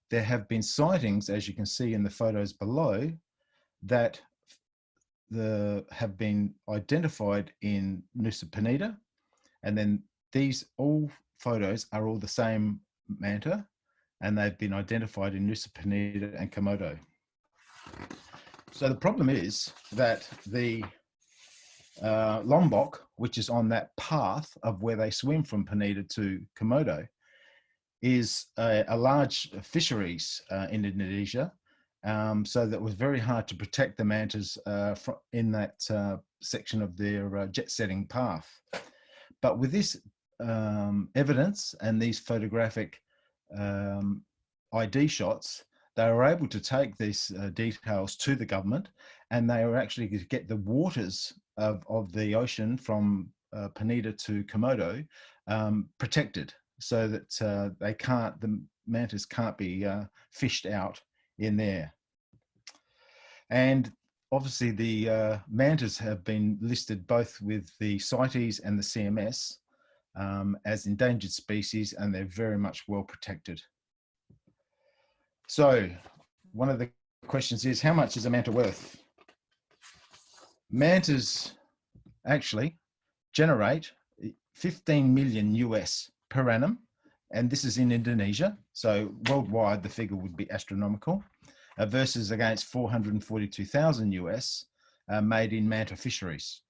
there have been sightings, as you can see in the photos below, that have been identified in Nusa Penida, and then these all photos are all the same manta, and they've been identified in Nusa Penida and Komodo. So the problem is that the Lombok, which is on that path of where they swim from Penida to Komodo, is a large fisheries in Indonesia, So that was very hard to protect the mantas in that section of their jet setting path. But with this evidence and these photographic ID shots, they were able to take these details to the government, and they were actually to get the waters of the ocean from Peneda to Komodo protected, so that the mantas can't be fished out in there. And obviously the mantas have been listed both with the CITES and the CMS as endangered species, and they're very much well protected. So one of the questions is, how much is a manta worth? Mantas actually generate 15 million US per annum, and this is in Indonesia. So worldwide, the figure would be astronomical, versus against 442,000 US made in manta fisheries.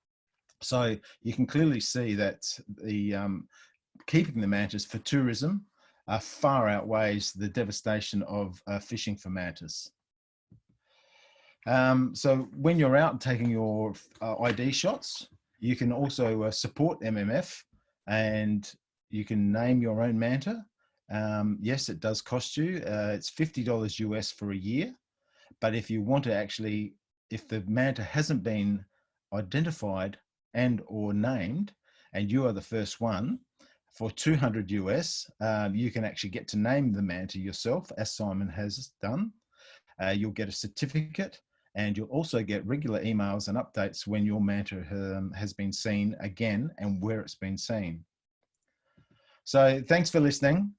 So you can clearly see that the keeping the mantas for tourism far outweighs the devastation of fishing for mantas. So when you're out taking your ID shots, you can also support MMF, and you can name your own manta. Yes, it does cost you. It's $50 US for a year. But if you want to actually, if the manta hasn't been identified and or named, and you are the first one, for 200 US, you can actually get to name the manta yourself, as Simon has done. You'll get a certificate, and you'll also get regular emails and updates when your manta has been seen again and where it's been seen. So thanks for listening.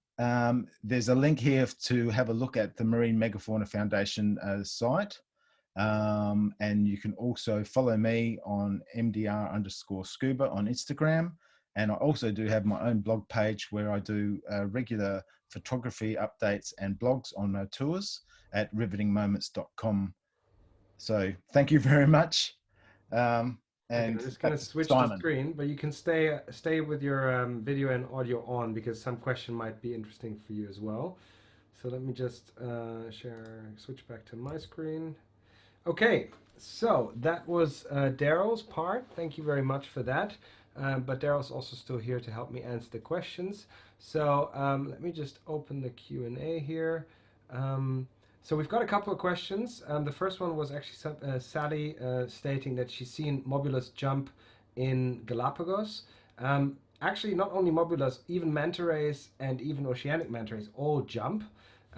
There's a link here to have a look at the Marine Megafauna Foundation site. And you can also follow me on MDR_scuba on Instagram. And I also do have my own blog page where I do regular photography updates and blogs on my tours at rivetingmoments.com. So thank you very much. And I'm just going to switch Simon. the screen, but you can stay with your video and audio on, because some question might be interesting for you as well. So let me just switch back to my screen. Okay, so that was Daryl's part. Thank you very much for that. But Daryl's also still here to help me answer the questions. So let me just open the Q&A here. So we've got a couple of questions. The first one was actually Sally stating that she's seen mobulus jump in Galapagos. Actually, not only mobulus, even manta rays and even oceanic manta rays all jump.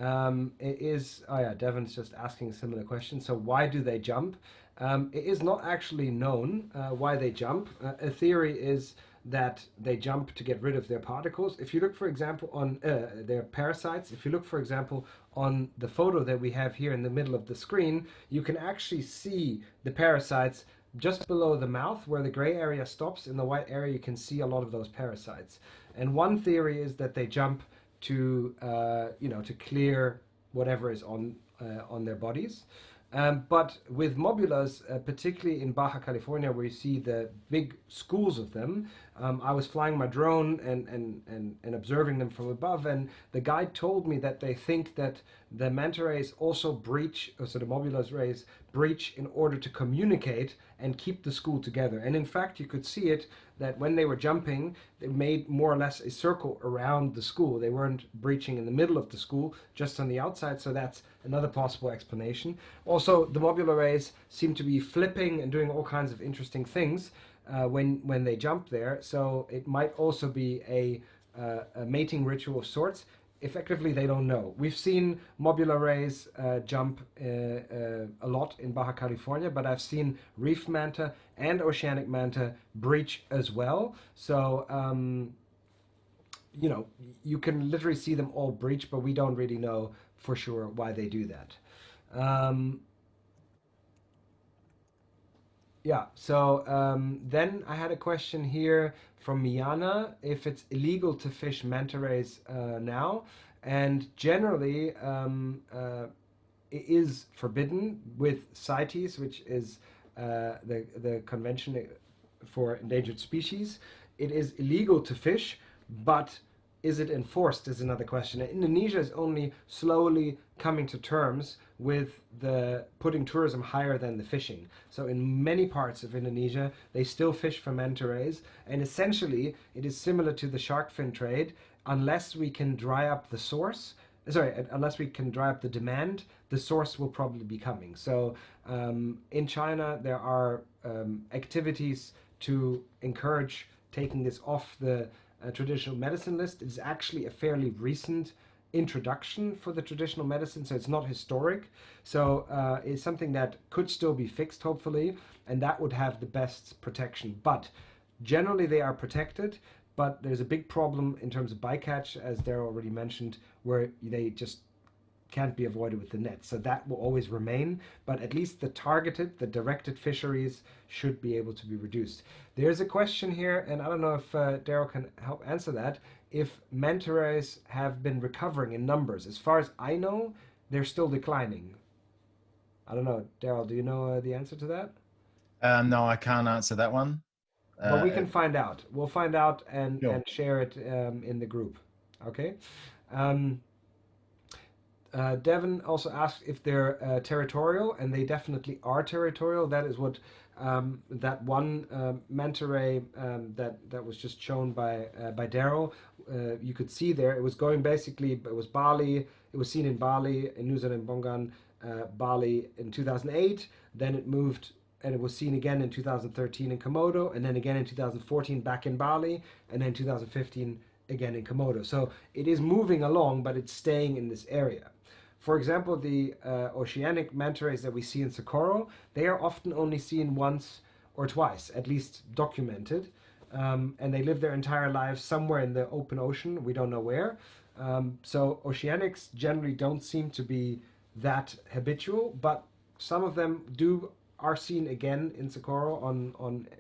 Oh yeah, Devon's just asking a similar question. So why do they jump? It is not actually known why they jump. A theory is that they jump to get rid of their particles. If you look, for example, on their parasites, if you look, for example, on the photo that we have here in the middle of the screen, you can actually see the parasites just below the mouth, where the gray area stops. In the white area, you can see a lot of those parasites. And one theory is that they jump to to clear whatever is on their bodies. But with mobulas, particularly in Baja California, where you see the big schools of them, I was flying my drone and observing them from above, and the guide told me that they think that the manta rays also breach, so the mobulas rays breach in order to communicate and keep the school together. And in fact, you could see it that when they were jumping, they made more or less a circle around the school. They weren't breaching in the middle of the school, just on the outside. So that's another possible explanation. Also, the mobula rays seem to be flipping and doing all kinds of interesting things when they jump there. So it might also be a mating ritual of sorts. Effectively, they don't know. We've seen mobula rays jump a lot in Baja California, but I've seen reef manta and oceanic manta breach as well. So, you can literally see them all breach, but we don't really know for sure why they do that. Yeah, so then I had a question here from Miana, if it's illegal to fish manta rays now. And generally, it is forbidden with CITES, which is the Convention for Endangered Species. It is illegal to fish, but is it enforced is another question. And Indonesia is only slowly coming to terms with the putting tourism higher than the fishing. So in many parts of Indonesia, they still fish for manta rays, and essentially it is similar to the shark fin trade. Unless we can dry up the source, unless we can dry up the demand, the source will probably be coming. So in China, there are activities to encourage taking this off the traditional medicine list. It's actually a fairly recent introduction for the traditional medicine, so it's not historic. So it's something that could still be fixed, hopefully, and that would have the best protection. But generally, they are protected. But there's a big problem in terms of bycatch, as Daryl already mentioned, where they just can't be avoided with the net. So that will always remain, but at least the directed fisheries should be able to be reduced. There's a question here, and I don't know if Daryl can help answer that, if manta rays have been recovering in numbers. As far as I know, they're still declining. I don't know, Daryl, do you know the answer to that? No, I can't answer that one. But we can find out. We'll find out Sure. and share it in the group. Okay. Devin also asked if they're territorial, and they definitely are territorial. That is what that one manta ray that was just shown by Daryl. You could see there. It was going basically. It was Bali. It was seen in Bali, in Nusa Tenggara, Bali in 2008. Then it moved, and it was seen again in 2013 in Komodo, and then again in 2014 back in Bali, and then 2015 again in Komodo. So it is moving along, but it's staying in this area. For example, the oceanic manta rays that we see in Socorro, they are often only seen once or twice, at least documented, and they live their entire lives somewhere in the open ocean. We don't know where. So oceanics generally don't seem to be that habitual, but some of them are seen again in Socorro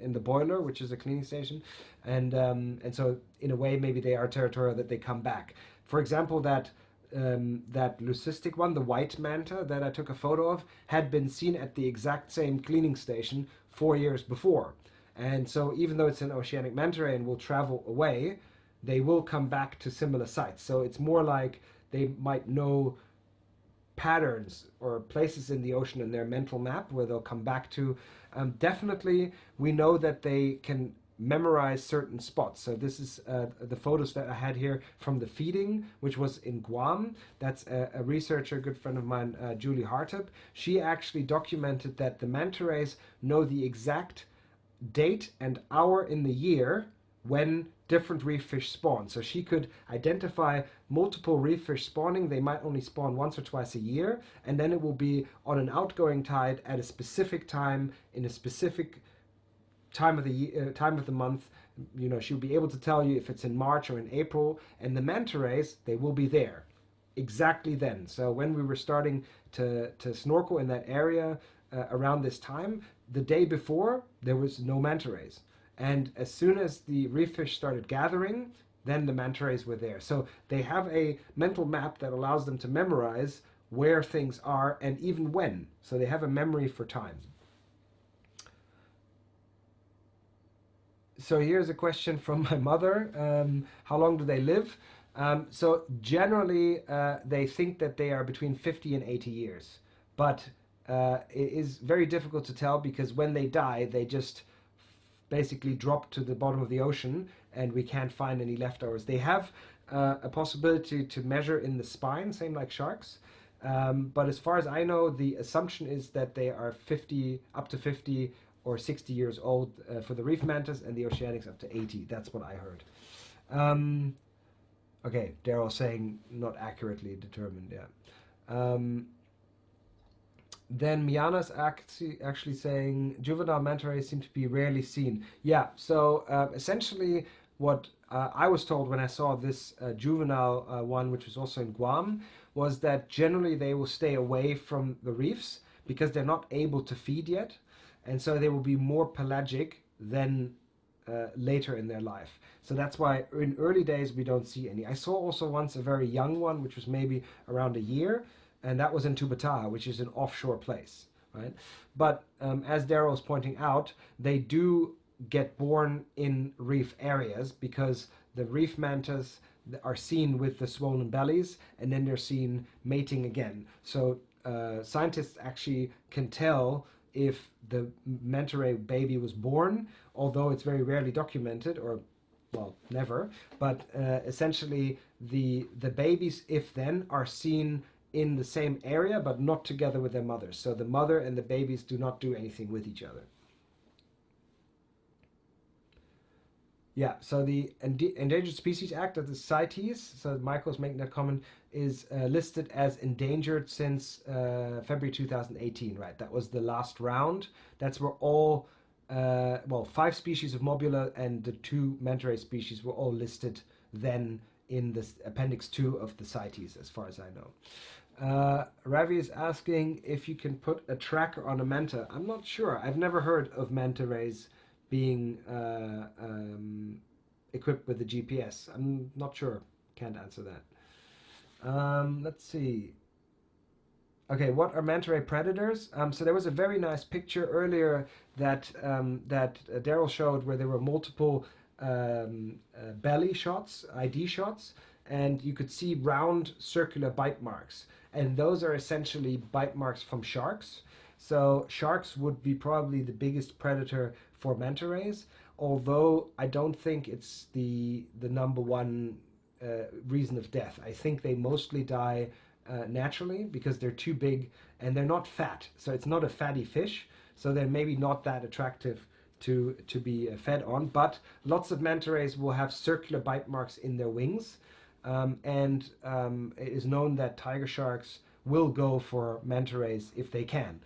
in the boiler, which is a cleaning station, and so in a way maybe they are territorial, that they come back. For example, that leucistic one, the white manta that I took a photo of, had been seen at the exact same cleaning station 4 years before. And so even though it's an oceanic manta ray and will travel away, they will come back to similar sites. So it's more like they might know patterns or places in the ocean in their mental map where they'll come back to. Definitely, we know that they can memorize certain spots. So this is the photos that I had here from the feeding, which was in Guam. That's a researcher, a good friend of mine, Julie Hartup. She actually documented that the manta rays know the exact date and hour in the year when different reef fish spawn. So she could identify multiple reef fish spawning. They might only spawn once or twice a year, and then it will be on an outgoing tide at a specific time in a specific time of the year, time of the month. You know, she'll be able to tell you if it's in March or in April, and the manta rays, they will be there exactly then. So when we were starting to snorkel in that area around this time, the day before, there was no manta rays. And as soon as the reef fish started gathering, then the manta rays were there. So they have a mental map that allows them to memorize where things are and even when. So they have a memory for time. So here's a question from my mother. How long do they live? So generally, they think that they are between 50 and 80 years. But it is very difficult to tell, because when they die, they just basically drop to the bottom of the ocean, and we can't find any leftovers. They have a possibility to measure in the spine, same like sharks. But as far as I know, the assumption is that they are 50, up to 50 or 60 years old for the reef mantas, and the oceanics up to 80. That's what I heard. Okay, Daryl saying not accurately determined, yeah. Then Miana's actually saying juvenile manta rays seem to be rarely seen. Yeah, so essentially what I was told when I saw this juvenile one, which was also in Guam, was that generally they will stay away from the reefs because they're not able to feed yet. And so they will be more pelagic than later in their life. So that's why in early days we don't see any. I saw also once a very young one, which was maybe around a year, and that was in Tubataha, which is an offshore place, right? But as Daryl was pointing out, they do get born in reef areas because the reef mantas, are seen with the swollen bellies, and then they're seen mating again. So scientists actually can tell if the manta ray baby was born, although it's very rarely documented, or well, never. But essentially, the babies, if then, are seen in the same area, but not together with their mothers. So the mother and the babies do not do anything with each other. Yeah, so the Endangered Species Act of the CITES, so Michael's making that comment, is listed as endangered since February 2018, right? That was the last round. That's where all, well, 5 species of mobula and the 2 manta ray species were all listed then in this Appendix 2 of the CITES, as far as I know. Ravi is asking if you can put a tracker on a manta. I'm not sure. I've never heard of manta rays being equipped with the GPS. I'm not sure. Can't answer that. Let's see. Okay, what are manta ray predators? So there was a very nice picture earlier that Daryl showed where there were multiple belly shots, ID shots, and you could see round circular bite marks. And those are essentially bite marks from sharks. So sharks would be probably the biggest predator for manta rays, although I don't think it's the number one reason of death. I think they mostly die naturally because they're too big and they're not fat. So it's not a fatty fish. So they're maybe not that attractive to be fed on. But lots of manta rays will have circular bite marks in their wings. And it is known that tiger sharks will go for manta rays if they can.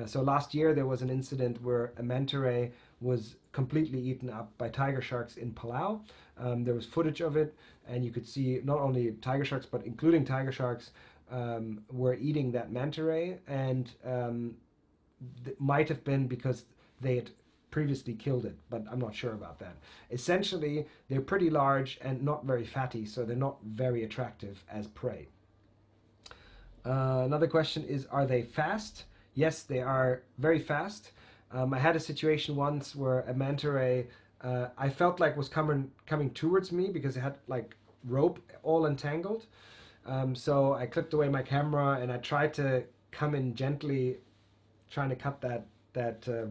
So last year there was an incident where a manta ray was completely eaten up by tiger sharks in Palau. There was footage of it, and you could see not only tiger sharks, but including tiger sharks were eating that manta ray, and might have been because they had previously killed it, but I'm not sure about that. Essentially, they're pretty large and not very fatty, so they're not very attractive as prey. Another question is, are they fast? Yes, they are very fast. I had a situation once where a manta ray I felt like was coming towards me because it had like rope all entangled. So I clipped away my camera and I tried to come in gently, trying to cut that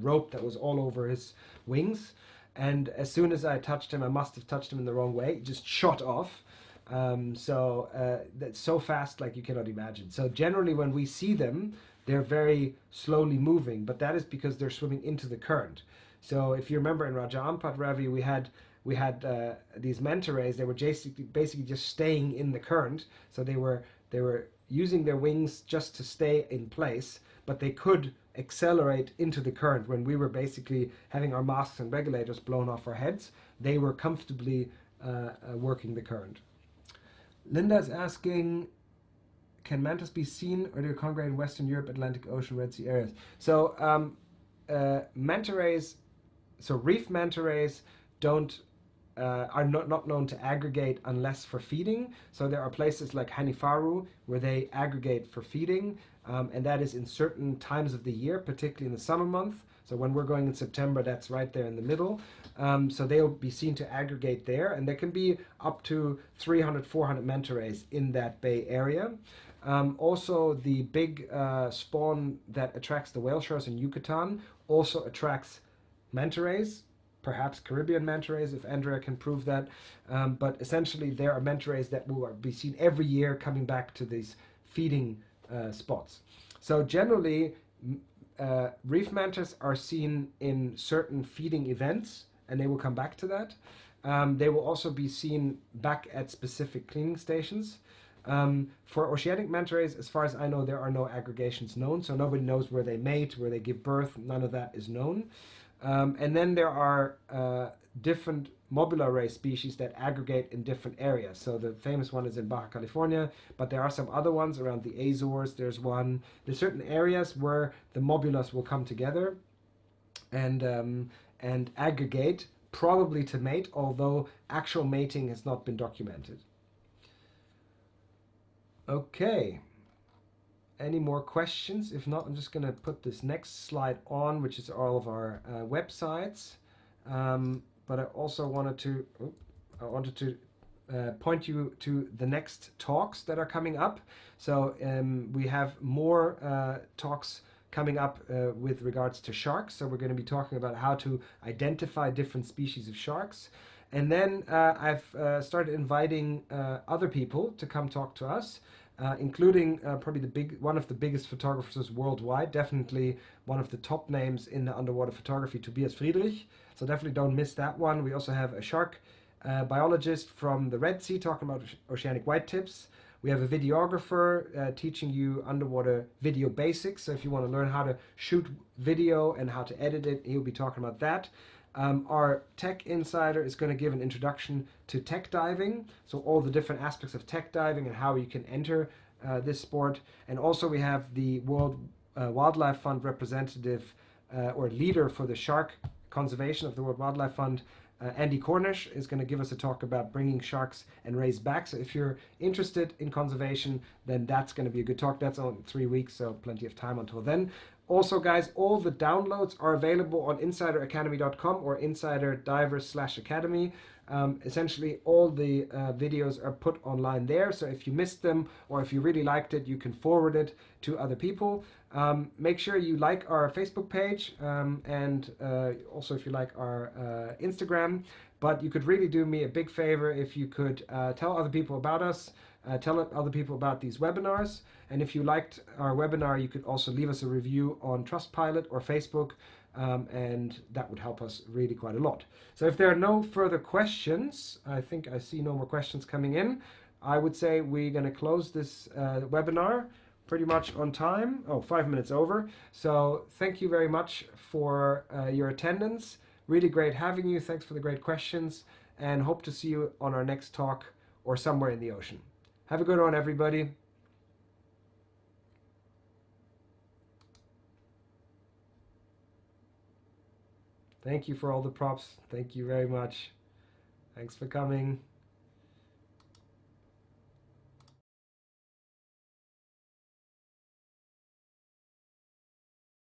rope that was all over his wings. And as soon as I touched him, I must have touched him in the wrong way. It just shot off. That's so fast, like you cannot imagine. So generally when we see them, they're very slowly moving, but that is because they're swimming into the current. So if you remember in Raja Ampat, Ravi, we had these manta rays. They were basically just staying in the current. So they were using their wings just to stay in place, but they could accelerate into the current. When we were basically having our masks and regulators blown off our heads, they were comfortably working the current. Linda's asking, can mantas be seen or do they congregate in Western Europe, Atlantic Ocean, Red Sea areas? So manta rays, so reef manta rays are not known to aggregate unless for feeding. So there are places like Hanifaru where they aggregate for feeding, and that is in certain times of the year, particularly in the summer month. So when we're going in September, that's right there in the middle. So they'll be seen to aggregate there, and there can be up to 300, 400 manta rays in that bay area. Also, the big spawn that attracts the whale sharks in Yucatan also attracts manta rays, perhaps Caribbean manta rays, if Andrea can prove that. But essentially, there are manta rays that will be seen every year coming back to these feeding spots. So generally, reef mantas are seen in certain feeding events, and they will come back to that. They will also be seen back at specific cleaning stations. For oceanic manta rays, as far as I know, there are no aggregations known, so nobody knows where they mate, where they give birth. None of that is known. And then there are different mobula ray species that aggregate in different areas. So the famous one is in Baja California, but there are some other ones around the Azores. There's one. There's certain areas where the mobulas will come together and aggregate, probably to mate, although actual mating has not been documented. Okay. Any more questions? If not, I'm just going to put this next slide on, which is all of our websites. But I also wanted to point you to the next talks that are coming up. So we have more talks coming up with regards to sharks. So we're going to be talking about how to identify different species of sharks. And then I've started inviting other people to come talk to us, including probably one of the biggest photographers worldwide, definitely one of the top names in the underwater photography, Tobias Friedrich. So definitely don't miss that one. We also have a shark biologist from the Red Sea talking about oceanic whitetips. We have a videographer teaching you underwater video basics. So if you want to learn how to shoot video and how to edit it, he'll be talking about that. Our tech insider is going to give an introduction to tech diving, so all the different aspects of tech diving and how you can enter this sport. And also we have the World Wildlife Fund representative or leader for the shark conservation of the World Wildlife Fund, Andy Cornish, is going to give us a talk about bringing sharks and rays back. So if you're interested in conservation, then that's going to be a good talk. That's on 3 weeks, so plenty of time until then. Also, guys, all the downloads are available on insideracademy.com or insiderdivers/academy. Essentially, all the videos are put online there. So if you missed them or if you really liked it, you can forward it to other people. Make sure you like our Facebook page and also if you like our Instagram. But you could really do me a big favor if you could tell other people about us, tell other people about these webinars. And if you liked our webinar, you could also leave us a review on Trustpilot or Facebook, and that would help us really quite a lot. So if there are no further questions, I think I see no more questions coming in. I would say we're going to close this webinar pretty much on time. Oh, 5 minutes over. So thank you very much for your attendance. Really great having you. Thanks for the great questions, and hope to see you on our next talk or somewhere in the ocean. Have a good one, everybody. Thank you for all the props. Thank you very much. Thanks for coming.